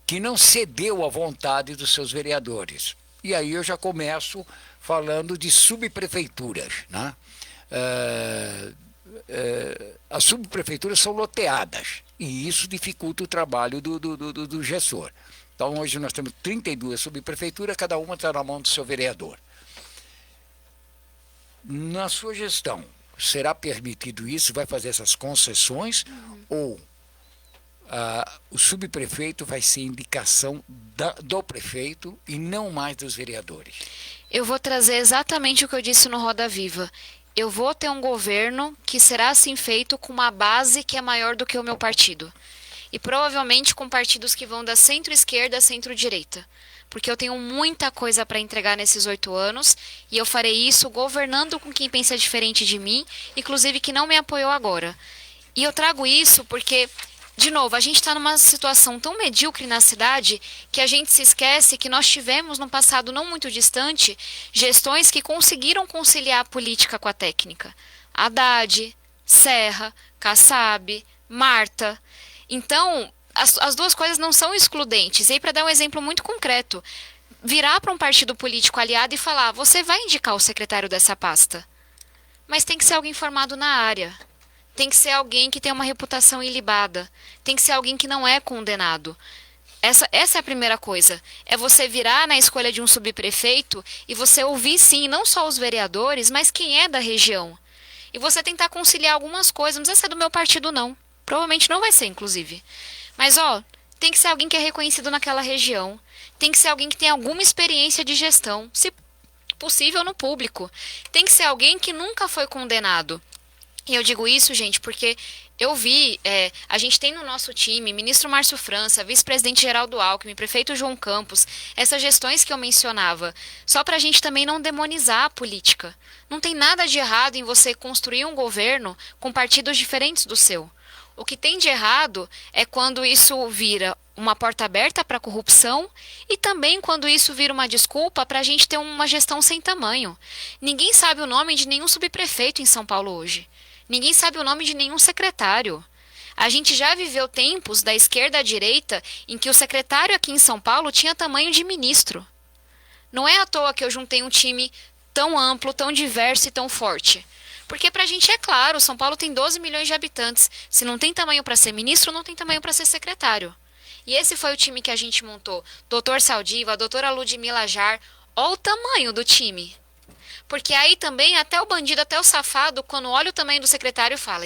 que não cedeu à vontade dos seus vereadores. E aí eu já começo falando de subprefeituras, né? As subprefeituras são loteadas e isso dificulta o trabalho do gestor. Então, hoje nós temos 32 subprefeituras, cada uma está na mão do seu vereador. Na sua gestão, será permitido isso? Vai fazer essas concessões? Ou o subprefeito vai ser indicação do prefeito e não mais dos vereadores? Eu vou trazer exatamente o que eu disse no Roda Viva. Eu vou ter um governo que será assim feito com uma base que é maior do que o meu partido. E provavelmente com partidos que vão da centro-esquerda a centro-direita. Porque eu tenho muita coisa para entregar nesses 8 anos e eu farei isso governando com quem pensa diferente de mim, inclusive que não me apoiou agora. E eu trago isso porque, de novo, a gente está numa situação tão medíocre na cidade que a gente se esquece que nós tivemos no passado não muito distante gestões que conseguiram conciliar a política com a técnica. Haddad, Serra, Kassab, Marta. Então, as duas coisas não são excludentes. E aí, para dar um exemplo muito concreto, virar para um partido político aliado e falar, você vai indicar o secretário dessa pasta. Mas tem que ser alguém formado na área. Tem que ser alguém que tem uma reputação ilibada. Tem que ser alguém que não é condenado. Essa é a primeira coisa. É você virar na escolha de um subprefeito e você ouvir, sim, não só os vereadores, mas quem é da região. E você tentar conciliar algumas coisas. Não precisa ser do meu partido, não. Provavelmente não vai ser, inclusive. Mas, tem que ser alguém que é reconhecido naquela região. Tem que ser alguém que tem alguma experiência de gestão, se possível no público. Tem que ser alguém que nunca foi condenado. E eu digo isso, gente, porque eu vi, a gente tem no nosso time ministro Márcio França, vice-presidente Geraldo Alckmin, prefeito João Campos, essas gestões que eu mencionava, só para a gente também não demonizar a política. Não tem nada de errado em você construir um governo com partidos diferentes do seu. O que tem de errado é quando isso vira uma porta aberta para a corrupção e também quando isso vira uma desculpa para a gente ter uma gestão sem tamanho. Ninguém sabe o nome de nenhum subprefeito em São Paulo hoje. Ninguém sabe o nome de nenhum secretário. A gente já viveu tempos da esquerda à direita em que o secretário aqui em São Paulo tinha tamanho de ministro. Não é à toa que eu juntei um time tão amplo, tão diverso e tão forte. Porque pra gente é claro, São Paulo tem 12 milhões de habitantes. Se não tem tamanho para ser ministro, não tem tamanho para ser secretário. E esse foi o time que a gente montou. Doutor Saldiva, doutora Ludmila Jar, olha o tamanho do time. Porque aí também até o bandido, até o safado, quando olha o tamanho do secretário, fala,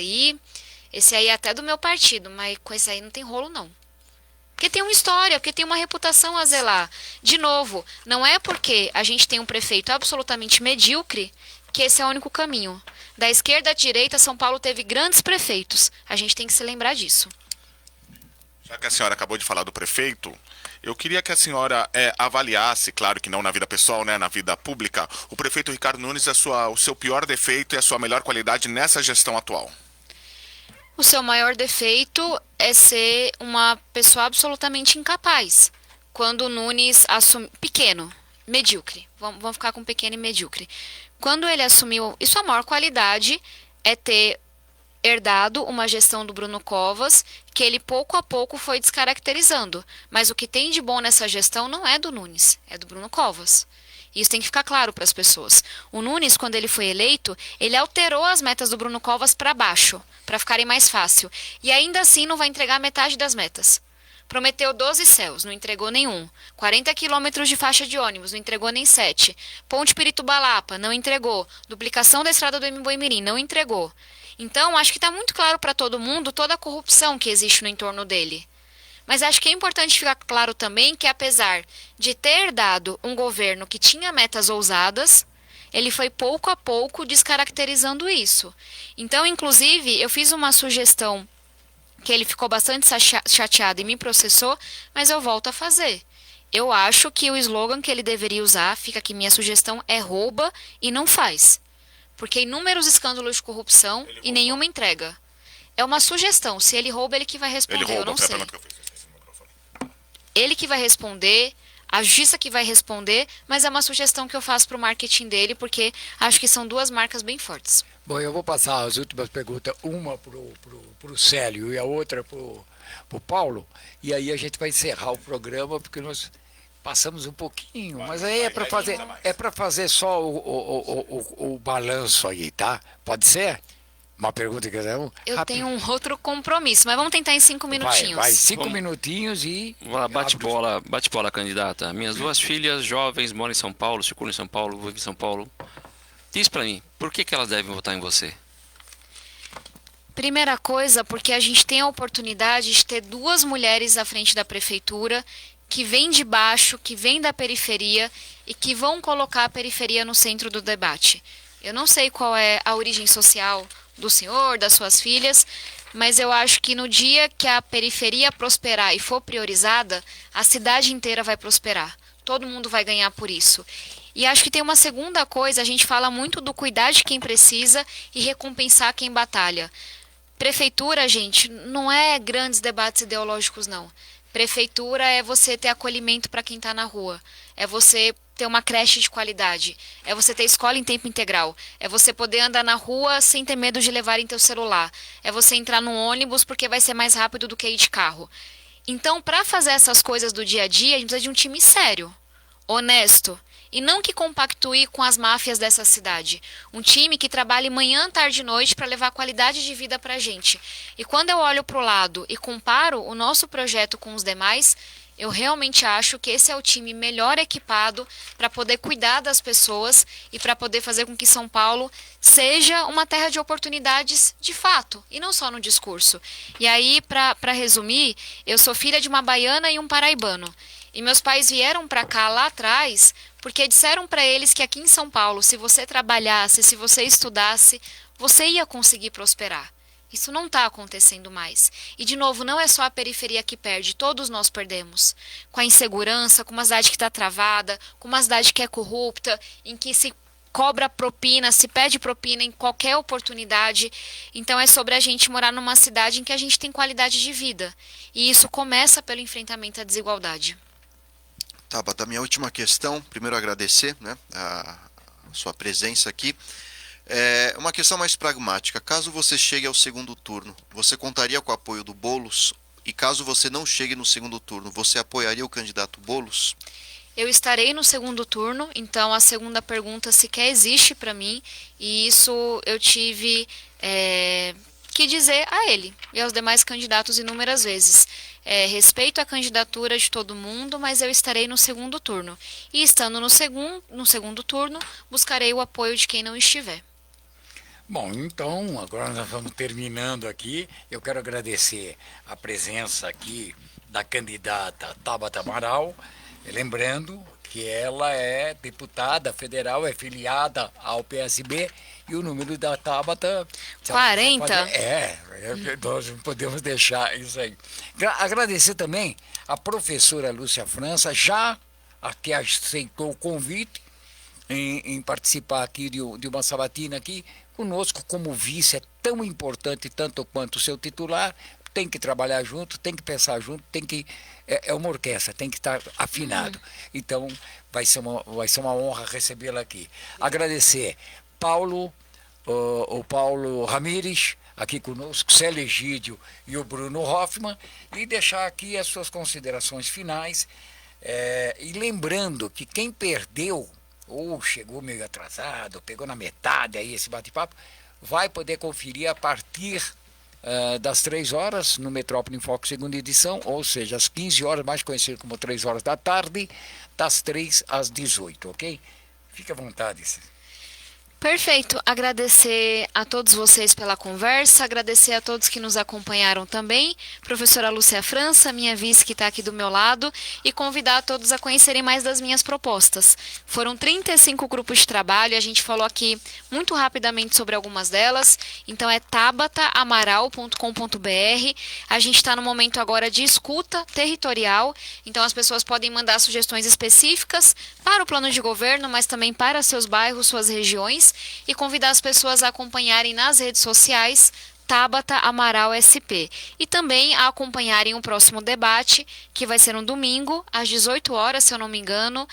esse aí é até do meu partido, mas com esse aí não tem rolo não. Porque tem uma história, porque tem uma reputação a zelar. De novo, não é porque a gente tem um prefeito absolutamente medíocre que esse é o único caminho. Da esquerda à direita, São Paulo teve grandes prefeitos. A gente tem que se lembrar disso. Já que a senhora acabou de falar do prefeito, eu queria que a senhora avaliasse, claro que não na vida pessoal, né, na vida pública, o prefeito Ricardo Nunes, o seu pior defeito e a sua melhor qualidade nessa gestão atual. O seu maior defeito é ser uma pessoa absolutamente incapaz. Quando o Nunes assume... Pequeno, medíocre. Vamos ficar com pequeno e medíocre. Quando ele assumiu... E sua maior qualidade é ter herdado uma gestão do Bruno Covas, que ele pouco a pouco foi descaracterizando. Mas o que tem de bom nessa gestão não é do Nunes, é do Bruno Covas. Isso tem que ficar claro para as pessoas. O Nunes, quando ele foi eleito, ele alterou as metas do Bruno Covas para baixo, para ficarem mais fácil. E ainda assim não vai entregar metade das metas. Prometeu 12 céus, não entregou nenhum. 40 quilômetros de faixa de ônibus, não entregou nem 7. Ponte Pirituba-Lapa, não entregou. Duplicação da estrada do Embu-Imirim, não entregou. Então, acho que está muito claro para todo mundo toda a corrupção que existe no entorno dele. Mas acho que é importante ficar claro também que, apesar de ter dado um governo que tinha metas ousadas, ele foi pouco a pouco descaracterizando isso. Então, inclusive, eu fiz uma sugestão que ele ficou bastante chateado e me processou, mas eu volto a fazer. Eu acho que o slogan que ele deveria usar, fica aqui minha sugestão, é rouba e não faz. Porque inúmeros escândalos de corrupção e nenhuma entrega. É uma sugestão. Se ele rouba, ele que vai responder. Eu não sei. Ele que vai responder, a justiça que vai responder, mas é uma sugestão que eu faço para o marketing dele, porque acho que são duas marcas bem fortes. Bom, eu vou passar as últimas perguntas, uma pro Célio e a outra pro Paulo, e aí a gente vai encerrar o programa, porque nós passamos um pouquinho, mas aí é para fazer só o balanço aí, tá? Pode ser? Uma pergunta que cada um? Eu tenho um outro compromisso, mas vamos tentar em 5 minutinhos. Vai 5 minutinhos e... Bate-bola, candidata. Minhas duas filhas jovens moram em São Paulo, circulam em São Paulo, vivem em São Paulo. Diz pra mim, por que elas devem votar em você? Primeira coisa, porque a gente tem a oportunidade de ter duas mulheres à frente da prefeitura que vêm de baixo, que vêm da periferia e que vão colocar a periferia no centro do debate. Eu não sei qual é a origem social do senhor, das suas filhas, mas eu acho que no dia que a periferia prosperar e for priorizada, a cidade inteira vai prosperar. Todo mundo vai ganhar por isso. E acho que tem uma segunda coisa, a gente fala muito do cuidar de quem precisa e recompensar quem batalha. Prefeitura, gente, não é grandes debates ideológicos, não. Prefeitura é você ter acolhimento para quem está na rua. É você ter uma creche de qualidade. É você ter escola em tempo integral. É você poder andar na rua sem ter medo de levarem teu celular. É você entrar no ônibus porque vai ser mais rápido do que ir de carro. Então, para fazer essas coisas do dia a dia, a gente precisa de um time sério, honesto. E não que compactue com as máfias dessa cidade. Um time que trabalhe manhã, tarde e noite para levar qualidade de vida para a gente. E quando eu olho para o lado e comparo o nosso projeto com os demais, eu realmente acho que esse é o time melhor equipado para poder cuidar das pessoas e para poder fazer com que São Paulo seja uma terra de oportunidades de fato, e não só no discurso. E aí, para resumir, eu sou filha de uma baiana e um paraibano. E meus pais vieram para cá lá atrás porque disseram para eles que aqui em São Paulo, se você trabalhasse, se você estudasse, você ia conseguir prosperar. Isso não está acontecendo mais. E, de novo, não é só a periferia que perde, todos nós perdemos. Com a insegurança, com uma cidade que está travada, com uma cidade que é corrupta, em que se cobra propina, se pede propina em qualquer oportunidade. Então é sobre a gente morar numa cidade em que a gente tem qualidade de vida. E isso começa pelo enfrentamento à desigualdade. Tabata, minha última questão, primeiro agradecer, né, a sua presença aqui. É uma questão mais pragmática. Caso você chegue ao segundo turno, você contaria com o apoio do Boulos? E caso você não chegue no segundo turno, você apoiaria o candidato Boulos? Eu estarei no segundo turno, então a segunda pergunta sequer existe para mim, e isso eu tive que dizer a ele e aos demais candidatos inúmeras vezes. Respeito a candidatura de todo mundo, mas eu estarei no segundo turno. E estando no segundo turno, buscarei o apoio de quem não estiver. Bom, então, agora nós vamos terminando aqui. Eu quero agradecer a presença aqui da candidata Tabata Amaral, lembrando que ela é deputada federal, é filiada ao PSB, e o número da Tabata... 40? Nós não podemos deixar isso aí. Agradecer também a professora Lúcia França, já que aceitou o convite em participar aqui de uma sabatina aqui conosco como vice. É tão importante tanto quanto o seu titular. Tem que trabalhar junto, tem que pensar junto, tem que é uma orquestra, tem que estar afinado. Então vai ser uma honra recebê-la aqui. Agradecer o Paulo Ramires aqui conosco, Célio Egídio e o Bruno Hoffman, e deixar aqui as suas considerações finais, e lembrando que quem perdeu ou chegou meio atrasado, pegou na metade aí esse bate-papo, vai poder conferir a partir das 3 horas no Metrópole em Foco segunda edição, ou seja, às 15 horas, mais conhecido como 3 horas da tarde, das 3 às 18, ok? Fique à vontade. Perfeito. Agradecer a todos vocês pela conversa, agradecer a todos que nos acompanharam também, professora Lúcia França, minha vice que está aqui do meu lado, e convidar a todos a conhecerem mais das minhas propostas. Foram 35 grupos de trabalho, a gente falou aqui muito rapidamente sobre algumas delas, então é tabataamaral.com.br. A gente está no momento agora de escuta territorial, então as pessoas podem mandar sugestões específicas para o plano de governo, mas também para seus bairros, suas regiões, e convidar as pessoas a acompanharem nas redes sociais Tabata Amaral SP, e também a acompanharem o próximo debate, que vai ser no domingo, às 18 horas, se eu não me engano,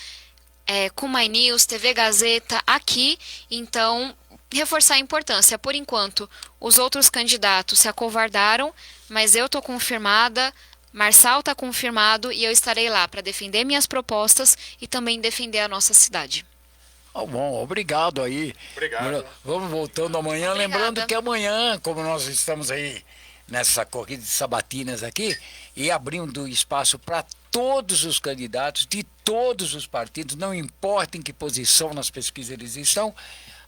com My News, TV Gazeta, aqui. Então, reforçar a importância. Por enquanto, os outros candidatos se acovardaram, mas eu estou confirmada, Marçal está confirmado, e eu estarei lá para defender minhas propostas e também defender a nossa cidade. Bom, obrigado aí. Obrigado. Vamos voltando amanhã. Obrigada. Lembrando que amanhã, como nós estamos aí nessa corrida de sabatinas aqui, e abrindo espaço para todos os candidatos de todos os partidos, não importa em que posição nas pesquisas eles estão,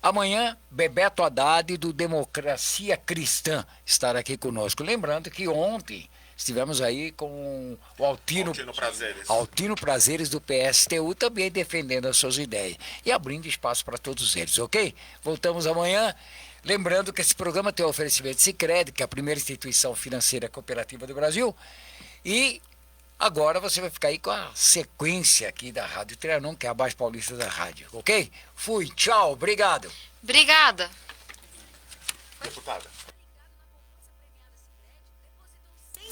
amanhã Bebeto Haddad, do Democracia Cristã, estará aqui conosco. Lembrando que ontem estivemos aí com o Altino Prazeres do PSTU, também defendendo as suas ideias e abrindo espaço para todos eles, ok? Voltamos amanhã. Lembrando que esse programa tem o oferecimento de Sicredi, que é a primeira instituição financeira cooperativa do Brasil. E agora você vai ficar aí com a sequência aqui da Rádio Trianon, que é a mais paulista da rádio, ok? Fui, tchau, obrigado. Obrigada. Deputada.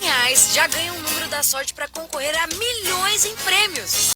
R$100 já ganha um número da sorte para concorrer a milhões em prêmios.